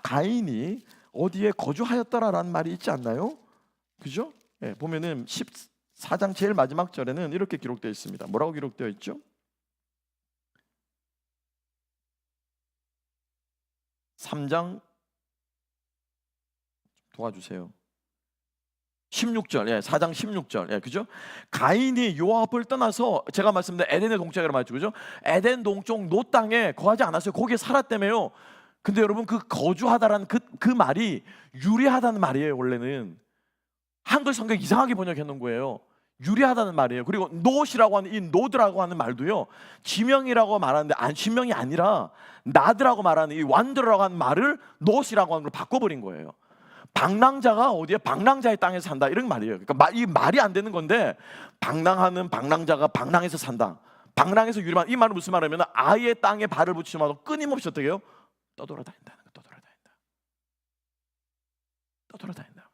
가인이 어디에 거주하였더라라는 말이 있지 않나요? 그죠? 예, 보면은 14장 제일 마지막 절에는 이렇게 기록되어 있습니다. 뭐라고 기록되어 있죠? 3장 도와주세요. 16절, 예, 4장 16절, 예, 그죠? 가인이 요압을 떠나서 제가 말씀드린 에덴의 동쪽이라고 말했죠, 그죠? 에덴 동쪽 노 땅에 거하지 않았어요. 거기에 살았다며요. 근데 여러분 그 거주하다라는 그 말이 유리하다는 말이에요. 원래는 한글 성경 이상하게 번역해 놓은 거예요. 유리하다는 말이에요. 그리고 노시라고 하는 이 노드라고 하는 말도요, 지명이라고 말하는데 지명이 아니라 나드라고 말하는 이 완드라고 하는 말을 노시라고 하는 걸 바꿔버린 거예요. 방랑자가 어디에 방랑자의 땅에서 산다 이런 말이에요. 그러니까 이 말이 안 되는 건데, 방랑하는 방랑자가 방랑에서 산다. 방랑에서 유리한 이 말은 무슨 말이냐면 아예 땅에 발을 붙이마도 끊임없이 어떻게 해요? 떠돌아다닌다는 거. 떠돌아다닌다.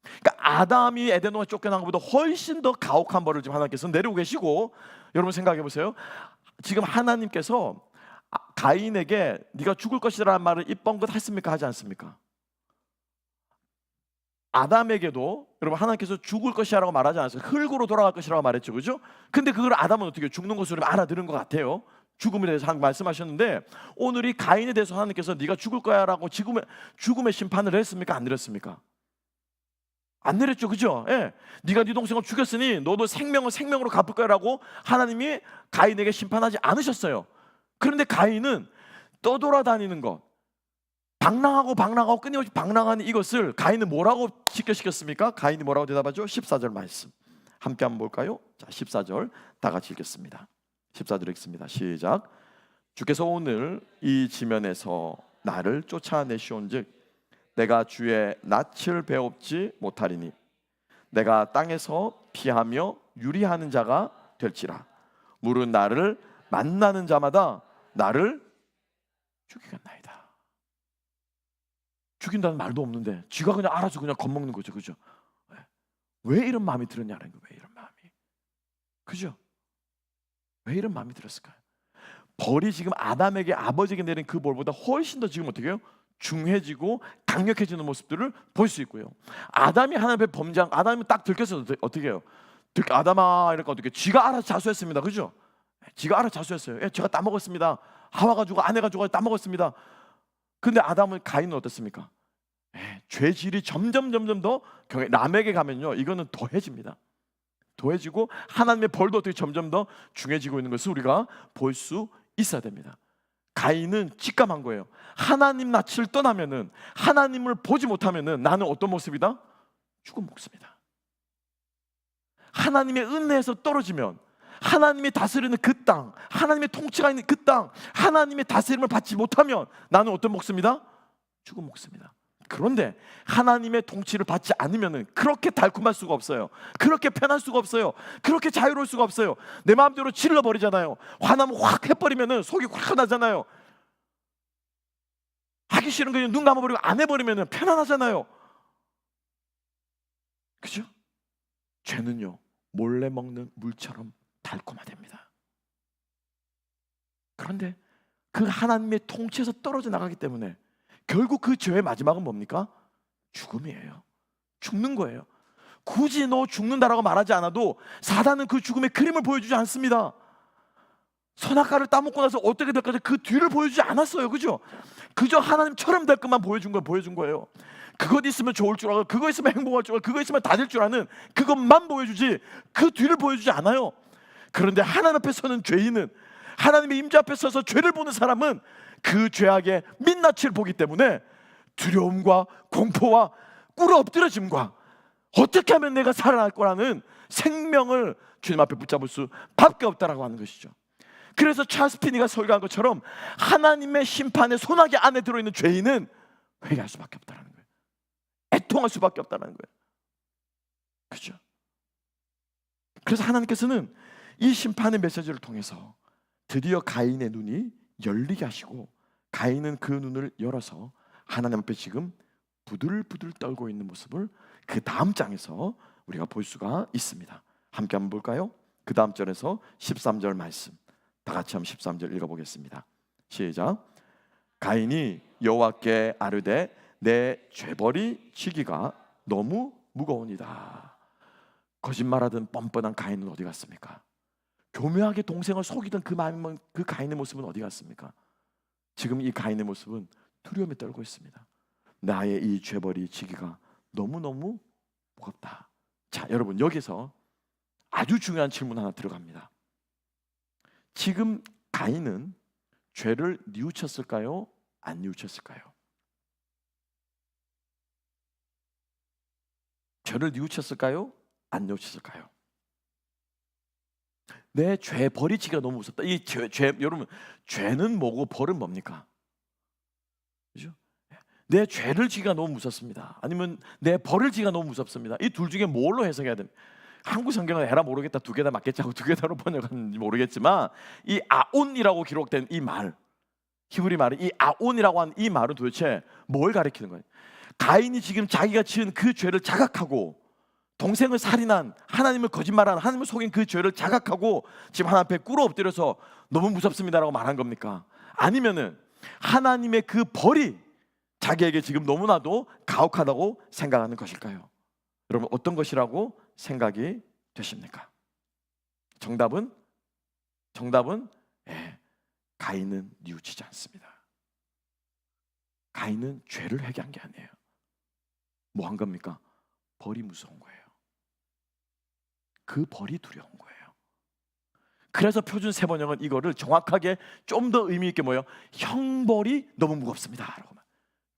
그러니까 아담이 에덴동에 쫓겨난 것보다 훨씬 더 가혹한 벌을 지금 하나님께서 내리고 계시고, 여러분 생각해 보세요. 지금 하나님께서 가인에게 네가 죽을 것이라는 말을 입번긋 했습니까? 하지 않습니까? 아담에게도 여러분 하나님께서 죽을 것이라고 말하지 않았어요. 흙으로 돌아갈 것이라고 말했죠, 그죠? 근데 그걸 아담은 어떻게 죽는 것으로 알아들은 것 같아요. 죽음에 대해서 말씀하셨는데, 오늘 이 가인에 대해서 하나님께서 네가 죽을 거야라고 죽음의 심판을 했습니까? 안 내렸습니까? 안 내렸죠, 그죠? 예. 네가 네 동생을 죽였으니 너도 생명을 생명으로 갚을 거야라고 하나님이 가인에게 심판하지 않으셨어요. 그런데 가인은 떠돌아다니는 것, 방랑하고 끊임없이 방랑하는 이것을 가인은 뭐라고 직결시켰습니까? 가인이 뭐라고 대답하죠? 14절 말씀 함께 한번 볼까요? 자, 14절 다 같이 읽겠습니다. 14절 읽습니다. 시작. 주께서 오늘 이 지면에서 나를 쫓아내시온즉 내가 주의 낯을 배웁지 못하리니 내가 땅에서 피하며 유리하는 자가 될지라. 물은 나를 만나는 자마다 나를 죽이겠나이다. 죽인다는 말도 없는데 쥐가 그냥 알아서 그냥 겁먹는 거죠, 그죠? 왜 이런 마음이 들었냐는 거예요. 왜 이런 마음이, 그죠? 왜 이런 마음이 들었을까요? 벌이 지금 아담에게 아버지에게 내린 그 벌보다 훨씬 더 지금 어떻게 해요? 중해지고 강력해지는 모습들을 볼 수 있고요. 아담이 하나님의 범죄한, 아담이 딱 들켰어요. 어떻게 해요? 아담아 이렇게 어떻게? 쥐가 알아서 자수했습니다, 그죠? 쥐가 알아서 자수했어요. 예, 제가 따먹었습니다. 하와가 죽어 아내가 죽어 따먹었습니다. 근데 아담은, 가인은 어떻습니까? 죄질이 점점 더 남에게 가면요, 이거는 더해집니다. 더해지고 하나님의 벌도 어떻게 점점 더 중해지고 있는 것을 우리가 볼 수 있어야 됩니다. 가인은 직감한 거예요. 하나님 낯을 떠나면은, 하나님을 보지 못하면은 나는 어떤 모습이다? 죽은 모습이다. 하나님의 은혜에서 떨어지면, 하나님이 다스리는 그 땅, 하나님의 통치가 있는 그 땅, 하나님의 다스림을 받지 못하면 나는 어떤 목숨이다? 죽은 목숨이다. 그런데 하나님의 통치를 받지 않으면 그렇게 달콤할 수가 없어요. 그렇게 편할 수가 없어요. 그렇게 자유로울 수가 없어요. 내 마음대로 질러버리잖아요. 화나면 확 해버리면 속이 확 나잖아요. 하기 싫은 거 그냥 눈 감아버리고 안 해버리면 편안하잖아요, 그죠? 죄는요 몰래 먹는 물처럼 달콤하답니다. 그런데 그 하나님의 통치에서 떨어져 나가기 때문에 결국 그 죄의 마지막은 뭡니까? 죽음이에요. 죽는 거예요. 굳이 너 죽는다라고 말하지 않아도 사단은 그 죽음의 그림을 보여주지 않습니다. 선악과를 따먹고 나서 어떻게 될까지 그 뒤를 보여주지 않았어요, 그죠? 그저 하나님처럼 될 것만 보여준 거예요. 그것 있으면 좋을 줄 알고, 그거 있으면 행복할 줄 알고, 그거 있으면 다 될 줄 아는 그것만 보여주지 그 뒤를 보여주지 않아요. 그런데 하나님 앞에 서는 죄인은, 하나님의 임재 앞에 서서 죄를 보는 사람은 그 죄악의 민낯을 보기 때문에 두려움과 공포와 꿇어 엎드려짐과 어떻게 하면 내가 살아날 거라는 생명을 주님 앞에 붙잡을 수밖에 없다라고 하는 것이죠. 그래서 찰스 피니가 설교한 것처럼 하나님의 심판의 소나기 안에 들어있는 죄인은 회개할 수밖에 없다는 거예요. 애통할 수밖에 없다는 거예요, 그죠? 그래서 하나님께서는 이 심판의 메시지를 통해서 드디어 가인의 눈이 열리게 하시고, 가인은 그 눈을 열어서 하나님 앞에 지금 부들부들 떨고 있는 모습을 그 다음 장에서 우리가 볼 수가 있습니다. 함께 한번 볼까요? 그 다음 절에서 13절 말씀 다 같이 한번 13절 읽어보겠습니다. 시작. 가인이 여호와께 아뢰되 내 죄벌이 지기가 너무 무거우니이다. 거짓말하던 뻔뻔한 가인은 어디 갔습니까? 교묘하게 동생을 속이던 그 가인의 모습은 어디 갔습니까? 지금 이 가인의 모습은 두려움에 떨고 있습니다. 나의 이 죄벌이 지기가 너무너무 무겁다. 자, 여러분, 여기서 아주 중요한 질문 하나 들어갑니다. 지금 가인은 죄를 뉘우쳤을까요? 안 뉘우쳤을까요? 죄를 뉘우쳤을까요? 안 뉘우쳤을까요? 내 죄 버리지가 너무 무섭다. 이 죄 여러분, 죄는 뭐고 벌은 뭡니까? 그죠? 내 죄를 지기가 너무 무섭습니다. 아니면 내 벌을 지기가 너무 무섭습니다. 이 둘 중에 뭘로 해석해야 됩니까? 한국 성경은 에라 모르겠다, 두 개 다 맞겠지 하고 두 개 다로 번역하는지 모르겠지만, 이 아온이라고 기록된 이 말, 히브리 말이 이 아온이라고 하는 이 말은 도대체 뭘 가리키는 거예요? 가인이 지금 자기가 지은 그 죄를 자각하고, 동생을 살인한, 하나님을 거짓말한, 하나님을 속인 그 죄를 자각하고 지금 하나님 앞에 꿇어 엎드려서 너무 무섭습니다라고 말한 겁니까? 아니면은 하나님의 그 벌이 자기에게 지금 너무나도 가혹하다고 생각하는 것일까요? 여러분, 어떤 것이라고 생각이 되십니까? 정답은 가인은 뉘우치지 않습니다. 가인은 죄를 회개한 게 아니에요. 뭐 한 겁니까? 벌이 무서운 거예요. 그 벌이 두려운 거예요. 그래서 표준 세번역은 이거를 정확하게 좀 더 의미 있게 뭐예요? 형벌이 너무 무겁습니다.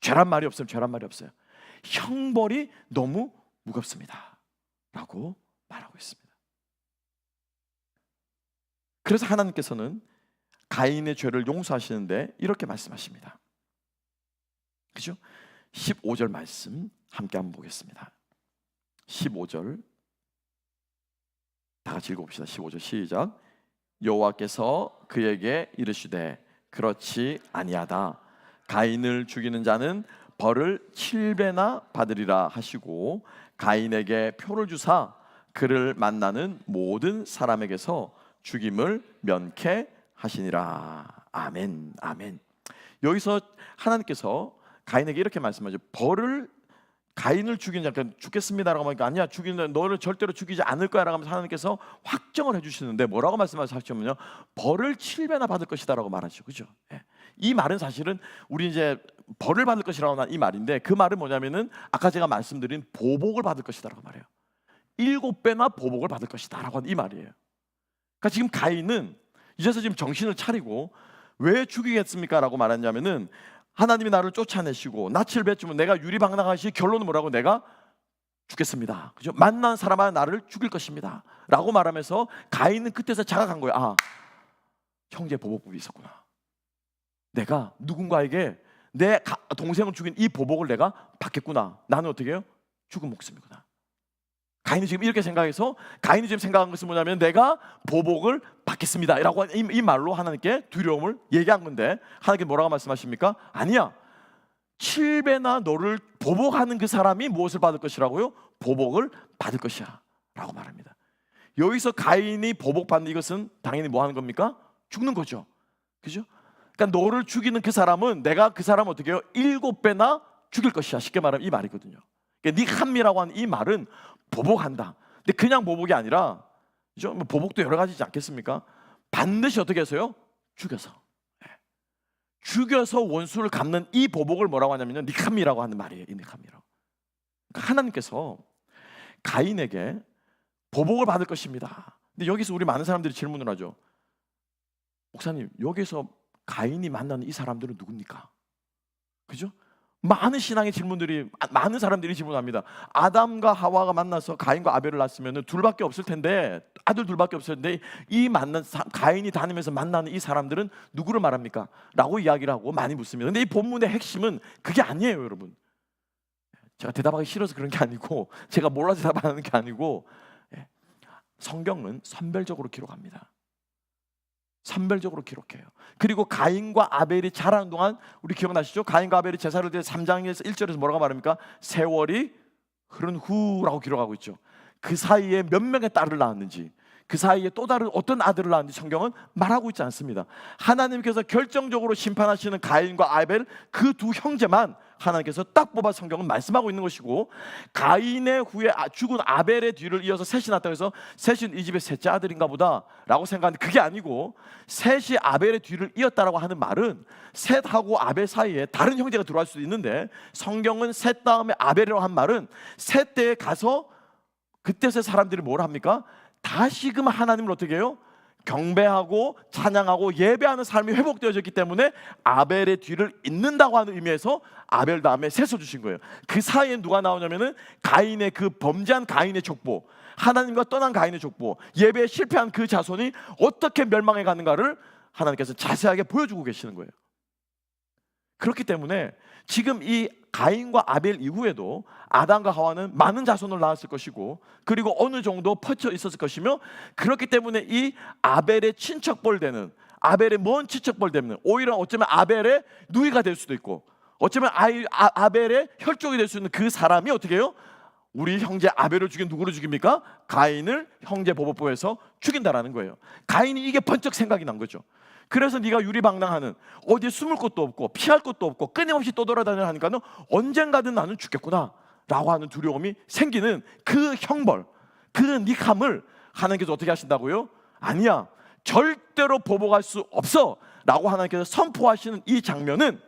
죄란 말이 없어요. 죄란 말이 없어요. 형벌이 너무 무겁습니다. 라고 말하고 있습니다. 그래서 하나님께서는 가인의 죄를 용서하시는데 이렇게 말씀하십니다. 그죠? 15절 말씀 함께 한번 보겠습니다. 15절 다 같이 읽어봅시다. 15절 시작. 여호와께서 그에게 이르시되 그렇지 아니하다. 가인을 죽이는 자는 벌을 7배나 받으리라 하시고, 가인에게 표를 주사 그를 만나는 모든 사람에게서 죽임을 면케하시니라. 아멘, 아멘. 여기서 하나님께서 가인에게 이렇게 말씀하죠. 가인을 죽이는 자, 그러니까 죽겠습니다라고 하니까 아니야, 죽이는 너를 절대로 죽이지 않을 거야라고 하면서 하나님께서 확정을 해주시는데 뭐라고 말씀하시냐면요, 벌을 7배나 받을 것이다라고 말하죠. 그죠? 예. 이 말은 사실은 우리 이제 벌을 받을 것이라고 하는 이 말인데, 그 말은 뭐냐면은 아까 제가 말씀드린 보복을 받을 것이다라고 말해요. 7배나 보복을 받을 것이다라고 하는 이 말이에요. 그러니까 지금 가인은 이제서 지금 정신을 차리고 왜 죽이겠습니까라고 말했냐면은, 하나님이 나를 쫓아내시고 낯을 뵙주면 내가 유리방랑하시, 결론은 뭐라고? 내가 죽겠습니다. 그죠? 만난 사람은 나를 죽일 것입니다. 라고 말하면서 가인은 그때서 자각한 거예요. 아, 형제 보복법이 있었구나. 내가 누군가에게 내 동생을 죽인 이 보복을 내가 받겠구나. 나는 어떻게 해요? 죽은 목숨이구나. 가인이 지금 이렇게 생각해서, 가인이 지금 생각한 것은 뭐냐면 내가 보복을 받겠습니다 라고 이 말로 하나님께 두려움을 얘기한 건데, 하나님께 뭐라고 말씀하십니까? 아니야, 7배나 너를 보복하는 그 사람이 무엇을 받을 것이라고요? 보복을 받을 것이야 라고 말합니다. 여기서 가인이 보복받는 이것은 당연히 뭐 하는 겁니까? 죽는 거죠. 그죠? 그러니까 너를 죽이는 그 사람은 내가 그 사람 어떻게 해요? 7배나 죽일 것이야. 쉽게 말하면 이 말이거든요. 그러니까 니함미라고 하는 이 말은 보복한다. 근데 그냥 보복이 아니라, 그죠? 뭐 보복도 여러 가지지 않겠습니까? 반드시 어떻게 해서요? 죽여서. 죽여서 원수를 갚는 이 보복을 뭐라고 하냐면요, 니함미라고 하는 말이에요. 이 니함미라고. 그러니까 하나님께서 가인에게 보복을 받을 것입니다. 근데 여기서 우리 많은 사람들이 질문을 하죠. 목사님, 여기서 가인이 만나는 이 사람들은 누굽니까? 그죠? 많은 신앙의 질문들이, 많은 사람들이 질문합니다. 아담과 하와가 만나서 가인과 아벨을 낳았으면 둘밖에 없을 텐데, 아들 둘밖에 없을 텐데 이 가인이 다니면서 만나는 이 사람들은 누구를 말합니까? 라고 이야기를 하고 많이 묻습니다. 근데 이 본문의 핵심은 그게 아니에요, 여러분. 제가 대답하기 싫어서 그런 게 아니고, 제가 몰라서 대답하는 게 아니고, 성경은 선별적으로 기록합니다. 선별적으로 기록해요. 그리고 가인과 아벨이 자라는 동안, 우리 기억나시죠? 가인과 아벨이 제사를 드려 3장에서 1절에서 뭐라고 말합니까? 세월이 흐른 후라고 기록하고 있죠. 그 사이에 몇 명의 딸을 낳았는지, 그 사이에 또 다른 어떤 아들을 낳았는지 성경은 말하고 있지 않습니다. 하나님께서 결정적으로 심판하시는 가인과 아벨 그 두 형제만 하나님께서 딱 뽑아 성경은 말씀하고 있는 것이고, 가인의 후에 죽은 아벨의 뒤를 이어서 셋이 났다고 해서 셋은 이 집의 셋째 아들인가 보다 라고 생각하는데, 그게 아니고 셋이 아벨의 뒤를 이었다라고 하는 말은 셋하고 아벨 사이에 다른 형제가 들어갈 수도 있는데, 성경은 셋 다음에 아벨이라고 한 말은 셋 때에 가서 그때서 사람들이 뭘 합니까? 다시금 하나님을 어떻게 해요? 경배하고 찬양하고 예배하는 삶이 회복되어졌기 때문에 아벨의 뒤를 잇는다고 하는 의미에서 아벨 다음에 셋을 주신 거예요. 그 사이에 누가 나오냐면은 가인의 그 범죄한 가인의 족보, 하나님과 떠난 가인의 족보, 예배에 실패한 그 자손이 어떻게 멸망해 가는가를 하나님께서 자세하게 보여주고 계시는 거예요. 그렇기 때문에 지금 이 가인과 아벨 이후에도 아담과 하와는 많은 자손을 낳았을 것이고, 그리고 어느 정도 퍼져 있었을 것이며, 그렇기 때문에 이 아벨의 친척벌 되는, 아벨의 먼 친척벌 되는, 오히려 어쩌면 아벨의 누이가 될 수도 있고, 어쩌면 아벨의 혈족이 될 수 있는 그 사람이 어떻게 해요? 우리 형제 아벨을 죽인 누구를 죽입니까? 가인을 형제 보복법에서 죽인다라는 거예요. 가인이 이게 번쩍 생각이 난 거죠. 그래서 네가 유리방랑하는, 어디에 숨을 곳도 없고 피할 곳도 없고 끊임없이 떠돌아다니는 하니까는 언젠가든 나는 죽겠구나 라고 하는 두려움이 생기는 그 형벌, 그 니함을 하나님께서 어떻게 하신다고요? 아니야, 절대로 보복할 수 없어 라고 하나님께서 선포하시는 이 장면은,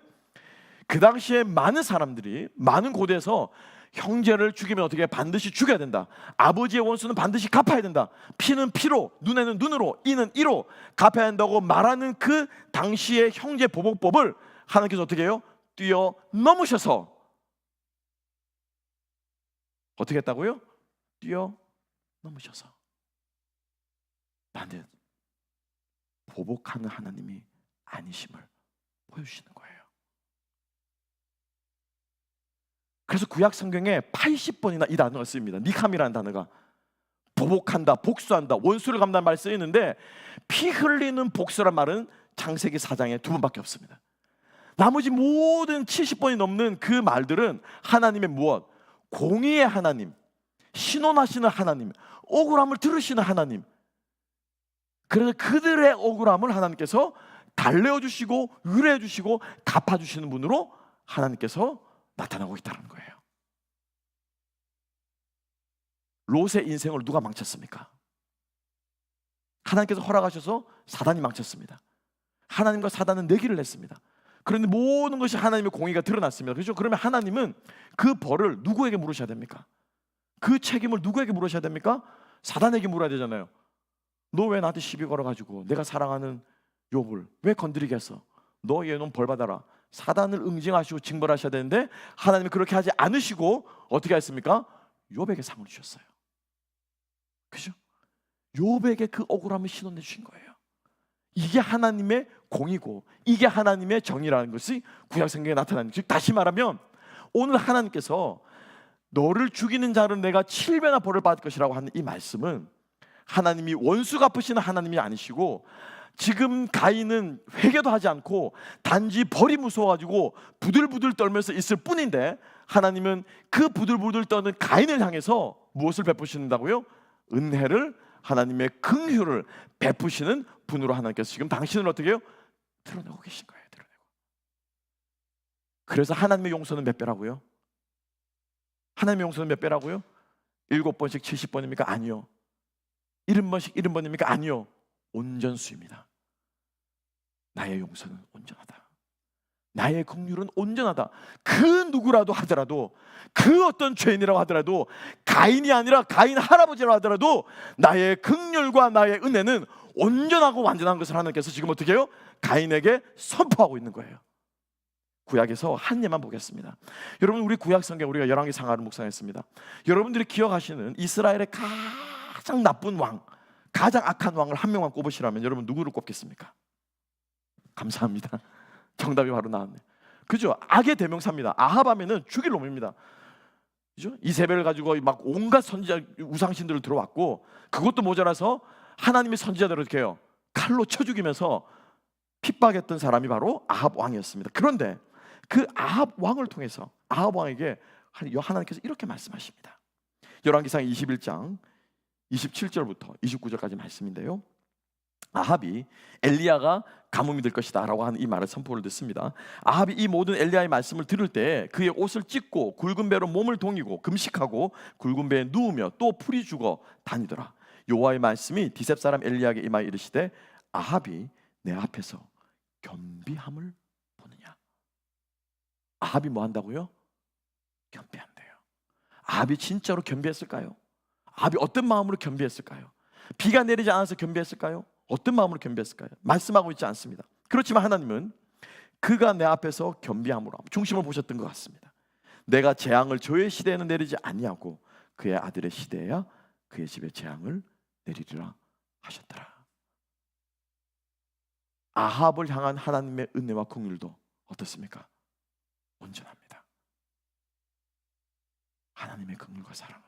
그 당시에 많은 사람들이, 많은 고대에서 형제를 죽이면 어떻게 반드시 죽여야 된다, 아버지의 원수는 반드시 갚아야 된다, 피는 피로, 눈에는 눈으로, 이는 이로 갚아야 한다고 말하는 그 당시의 형제 보복법을 하나님께서 어떻게 해요? 뛰어넘으셔서 어떻게 했다고요? 뛰어넘으셔서 나는 보복하는 하나님이 아니심을 보여주시는 거예요. 그래서 구약 성경에 80번이나 이 단어가 쓰입니다. 니캄이라는 단어가, 보복한다, 복수한다, 원수를 갚는다는 말이 쓰이는데, 피 흘리는 복수란 말은 창세기 4장에 2번밖에 없습니다. 나머지 모든 70번이 넘는 그 말들은 하나님의 무엇? 공의의 하나님, 신원하시는 하나님, 억울함을 들으시는 하나님, 그래서 그들의 억울함을 하나님께서 달래어 주시고 위로해 주시고 갚아 주시는 분으로 하나님께서 나타나고 있다는 거예요. 롯의 인생을 누가 망쳤습니까? 하나님께서 허락하셔서 사단이 망쳤습니다. 하나님과 사단은 내기를 했습니다. 그런데 모든 것이 하나님의 공의가 드러났습니다. 그렇죠? 그러면 하나님은 그 벌을 누구에게 물으셔야 됩니까? 그 책임을 누구에게 물으셔야 됩니까? 사단에게 물어야 되잖아요. 너 왜 나한테 시비 걸어가지고 내가 사랑하는 욥을 왜 건드리게 했어? 너 얘 놈 벌 받아라. 사단을 응징하시고 징벌하셔야 되는데, 하나님이 그렇게 하지 않으시고 어떻게 했습니까? 욥에게 상을 주셨어요. 그죠? 욥에게 그 억울함을 신원해 주신 거예요. 이게 하나님의 공이고 이게 하나님의 정의라는 것이 구약 성경에 나타나는, 즉 다시 말하면 오늘 하나님께서 너를 죽이는 자는 내가 7배나 벌을 받을 것이라고 하는 이 말씀은, 하나님이 원수 갚으시는 하나님이 아니시고, 지금 가인은 회개도 하지 않고 단지 벌이 무서워가지고 부들부들 떨면서 있을 뿐인데, 하나님은 그 부들부들 떠는 가인을 향해서 무엇을 베푸신다고요? 은혜를, 하나님의 긍휼을 베푸시는 분으로 하나님께서 지금 당신을 어떻게 해요? 드러내고 계신 거예요. 드러내고. 그래서 하나님의 용서는 몇 배라고요? 하나님의 용서는 몇 배라고요? 7번씩 70번입니까? 아니요. 70번씩 70번입니까? 아니요. 온전수입니다. 나의 용서는 온전하다. 나의 긍휼은 온전하다. 그 누구라도 하더라도, 그 어떤 죄인이라고 하더라도, 가인이 아니라 가인 할아버지라고 하더라도 나의 긍휼과 나의 은혜는 온전하고 완전한 것을 하나님께서 지금 어떻게 해요? 가인에게 선포하고 있는 거예요. 구약에서 한 예만 보겠습니다. 여러분, 우리 구약 성경 우리가 열왕기 상하를 묵상했습니다. 여러분들이 기억하시는 이스라엘의 가장 나쁜 왕, 가장 악한 왕을 한 명만 꼽으시라면 여러분 누구를 꼽겠습니까? 감사합니다. 정답이 바로 나왔네. 그죠? 악의 대명사입니다. 아합하면은 죽일 놈입니다. 그죠? 이세벨을 가지고 막 온갖 선지자 우상신들을 들어왔고, 그것도 모자라서 하나님의 선지자들을 이렇게 해요, 칼로 쳐 죽이면서 핍박했던 사람이 바로 아합 왕이었습니다. 그런데 그 아합 왕을 통해서 아합 왕에게 하나님께서 이렇게 말씀하십니다. 열왕기상 21장 27절부터 29절까지 말씀인데요. 아합이 엘리야가 가뭄이 될 것이다 라고 하는 이 말을 선포를 듣습니다. 아합이 이 모든 엘리야의 말씀을 들을 때 그의 옷을 찢고 굵은 배로 몸을 동이고 금식하고 굵은 배에 누우며 또 풀이 죽어 다니더라. 여호와의 말씀이 디셉 사람 엘리야에게 임하여 이르시되 아합이 내 앞에서 겸비함을 보느냐. 아합이 뭐 한다고요? 겸비한대요. 아합이 진짜로 겸비했을까요? 아합이 어떤 마음으로 겸비했을까요? 비가 내리지 않아서 겸비했을까요? 어떤 마음으로 겸비했을까요? 말씀하고 있지 않습니다. 그렇지만 하나님은 그가 내 앞에서 겸비함으로 중심을 보셨던 것 같습니다. 내가 재앙을 저의 시대에는 내리지 아니하고 그의 아들의 시대에야 그의 집에 재앙을 내리리라 하셨더라. 아합을 향한 하나님의 은혜와 긍휼도 어떻습니까? 온전합니다. 하나님의 긍휼과 사랑은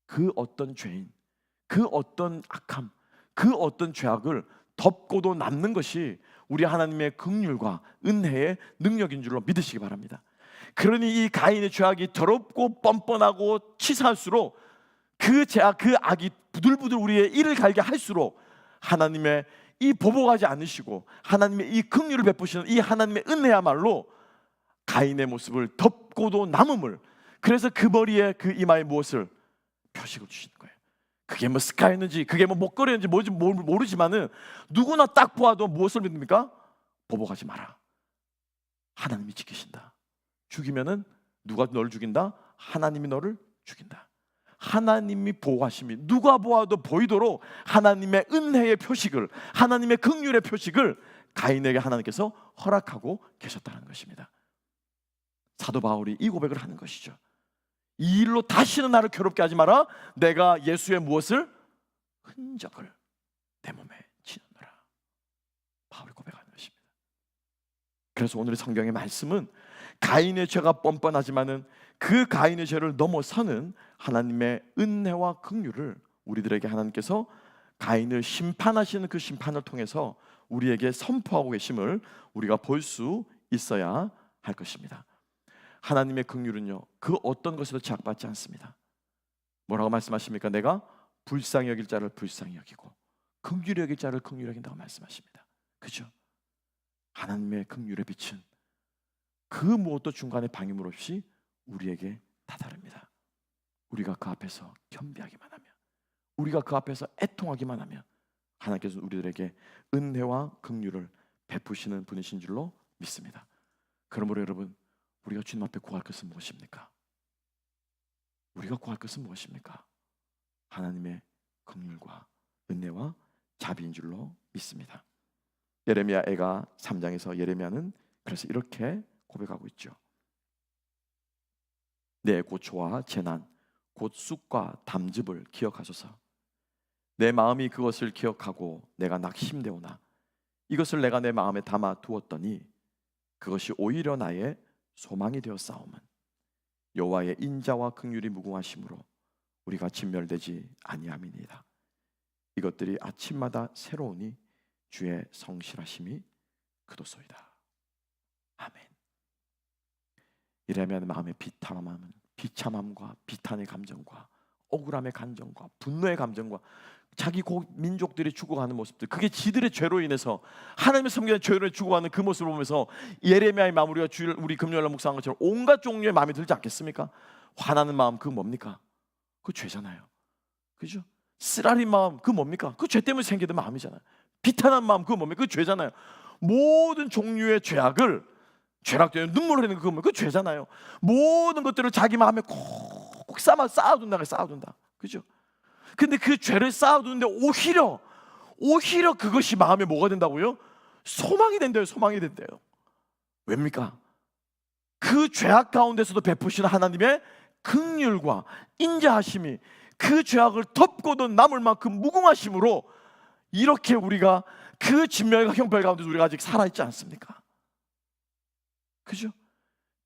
그 어떤 죄인, 그 어떤 악함, 그 어떤 죄악을 덮고도 남는 것이 우리 하나님의 긍휼과 은혜의 능력인 줄로 믿으시기 바랍니다. 그러니 이 가인의 죄악이 더럽고 뻔뻔하고 치사할수록 그 죄악, 그 악이 부들부들 우리의 이를 갈게 할수록 하나님의 이 보복하지 않으시고 하나님의 이 긍휼을 베푸시는 이 하나님의 은혜야말로 가인의 모습을 덮고도 남음을, 그래서 그 머리에 그 이마에 무엇을 표식을 주시는 거예요. 그게 뭐 스카였는지 그게 뭐 목걸이였는지 뭔지 모르지만은 누구나 딱 보아도 무엇을 믿습니까? 보복하지 마라. 하나님이 지키신다. 죽이면은 누가 너를 죽인다? 하나님이 너를 죽인다. 하나님이 보호하심이 누가 보아도 보이도록 하나님의 은혜의 표식을, 하나님의 긍휼의 표식을 가인에게 하나님께서 허락하고 계셨다는 것입니다. 사도 바울이 이 고백을 하는 것이죠. 이 일로 다시는 나를 괴롭게 하지 마라. 내가 예수의 무엇을? 흔적을 내 몸에 지느노라. 바울이 고백하는 것입니다. 그래서 오늘의 성경의 말씀은 가인의 죄가 뻔뻔하지만은 그 가인의 죄를 넘어서는 하나님의 은혜와 긍휼을 우리들에게 하나님께서 가인을 심판하시는 그 심판을 통해서 우리에게 선포하고 계심을 우리가 볼 수 있어야 할 것입니다. 하나님의 긍휼은요, 그 어떤 것에도 제약받지 않습니다. 뭐라고 말씀하십니까? 내가 불쌍히 여길 자를 불쌍히 여기고 긍휼히 여길 자를 긍휼히 여긴다고 말씀하십니다. 그죠? 하나님의 긍휼의 빛은 그 무엇도 중간에 방임물 없이 우리에게 다다릅니다. 우리가 그 앞에서 겸비하기만 하면, 우리가 그 앞에서 애통하기만 하면 하나님께서 우리들에게 은혜와 긍휼을 베푸시는 분이신 줄로 믿습니다. 그러므로 여러분, 우리가 주님 앞에 구할 것은 무엇입니까? 우리가 구할 것은 무엇입니까? 하나님의 긍휼과 은혜와 자비인 줄로 믿습니다. 예레미야 애가 3장에서 예레미야는 그래서 이렇게 고백하고 있죠. 내 고초와 재난 곧 쑥과 담즙을 기억하소서. 내 마음이 그것을 기억하고 내가 낙심되오나 이것을 내가 내 마음에 담아 두었더니 그것이 오히려 나의 소망이 되었사오면 여호와의 인자와 긍휼이 무궁하심으로 우리가 진멸되지 아니함이니이다. 이것들이 아침마다 새로우니 주의 성실하심이 그도소이다. 아멘. 이러면 마음의 비참함과 비탄의 감정과 억울함의 감정과 분노의 감정과 자기 민족들이 죽어가는 모습들, 그게 지들의 죄로 인해서 하나님의 섬기는 죄로 죽어가는 그 모습을 보면서 예레미야의 마무리가 우리 금요일날 묵상한 것처럼 온갖 종류의 마음이 들지 않겠습니까? 화나는 마음, 그거 뭡니까? 그 죄잖아요. 그죠? 쓰라린 마음, 그거 뭡니까? 그 죄 때문에 생기는 마음이잖아요. 비탄한 마음, 그거 뭡니까? 그 죄잖아요. 모든 종류의 죄악을, 죄악 때문에 눈물을 흘리는 그거 그 죄잖아요. 모든 것들을 자기 마음에 콕 쌓아둔다. 그죠? 근데 그 죄를 쌓아두는데 오히려 그것이 마음에 뭐가 된다고요? 소망이 된대요. 소망이 된대요. 왜입니까? 그 죄악 가운데서도 베푸시는 하나님의 긍휼과 인자하심이 그 죄악을 덮고도 남을 만큼 무궁하심으로 이렇게 우리가 그 진멸과 형벌 가운데 우리가 아직 살아있지 않습니까? 그죠?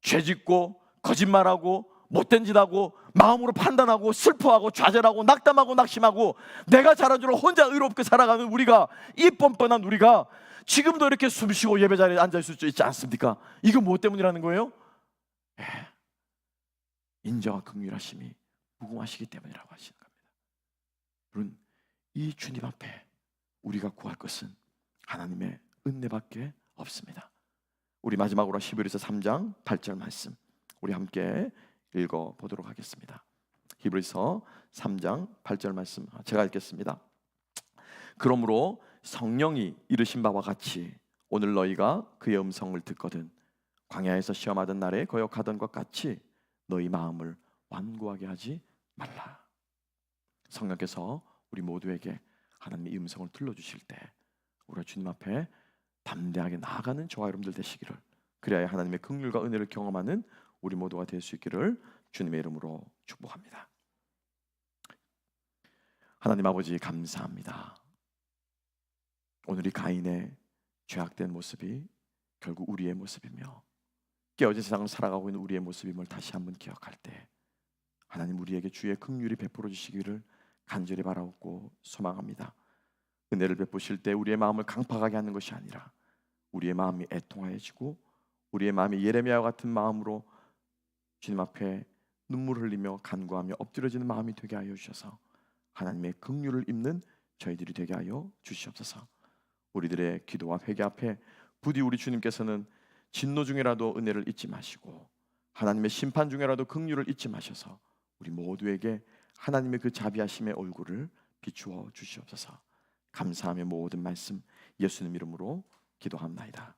죄짓고 거짓말하고 못된 짓하고 마음으로 판단하고 슬퍼하고 좌절하고 낙담하고 낙심하고 내가 잘한 줄 혼자 의롭게 살아가는 우리가, 이 뻔뻔한 우리가 지금도 이렇게 숨쉬고 예배 자리에 앉아있을 수 있지 않습니까? 이거 무엇 때문이라는 거예요? 인자와 긍휼하심이 무궁하시기 때문이라고 하시는 겁니다. 여러분, 이 주님 앞에 우리가 구할 것은 하나님의 은혜밖에 없습니다. 우리 마지막으로 히브리서 3장 8절 말씀 우리 함께 읽어 보도록 하겠습니다. 히브리서 3장 8절 말씀 제가 읽겠습니다. 그러므로 성령이 이르신 바와 같이 오늘 너희가 그의 음성을 듣거든 광야에서 시험하던 날에 거역하던 것 같이 너희 마음을 완고하게 하지 말라. 성령께서 우리 모두에게 하나님의 음성을 들려주실 때 우리가 주님 앞에 담대하게 나아가는 저와 여러분들 되시기를, 그래야 하나님의 긍휼과 은혜를 경험하는 우리 모두가 될 수 있기를 주님의 이름으로 축복합니다. 하나님 아버지 감사합니다. 오늘 이 가인의 죄악된 모습이 결국 우리의 모습이며 깨어진 세상을 살아가고 있는 우리의 모습임을 다시 한번 기억할 때 하나님 우리에게 주의 긍휼이 베풀어 주시기를 간절히 바라옵고 소망합니다. 은혜를 베푸실 때 우리의 마음을 강팍하게 하는 것이 아니라 우리의 마음이 애통하여지고 우리의 마음이 예레미야와 같은 마음으로 주님 앞에 눈물을 흘리며 간구하며 엎드려지는 마음이 되게 하여 주셔서 하나님의 긍휼을 입는 저희들이 되게 하여 주시옵소서. 우리들의 기도와 회개 앞에 부디 우리 주님께서는 진노 중에라도 은혜를 잊지 마시고 하나님의 심판 중에라도 긍휼을 잊지 마셔서 우리 모두에게 하나님의 그 자비하심의 얼굴을 비추어 주시옵소서. 감사하며 모든 말씀 예수님 이름으로 기도합나이다.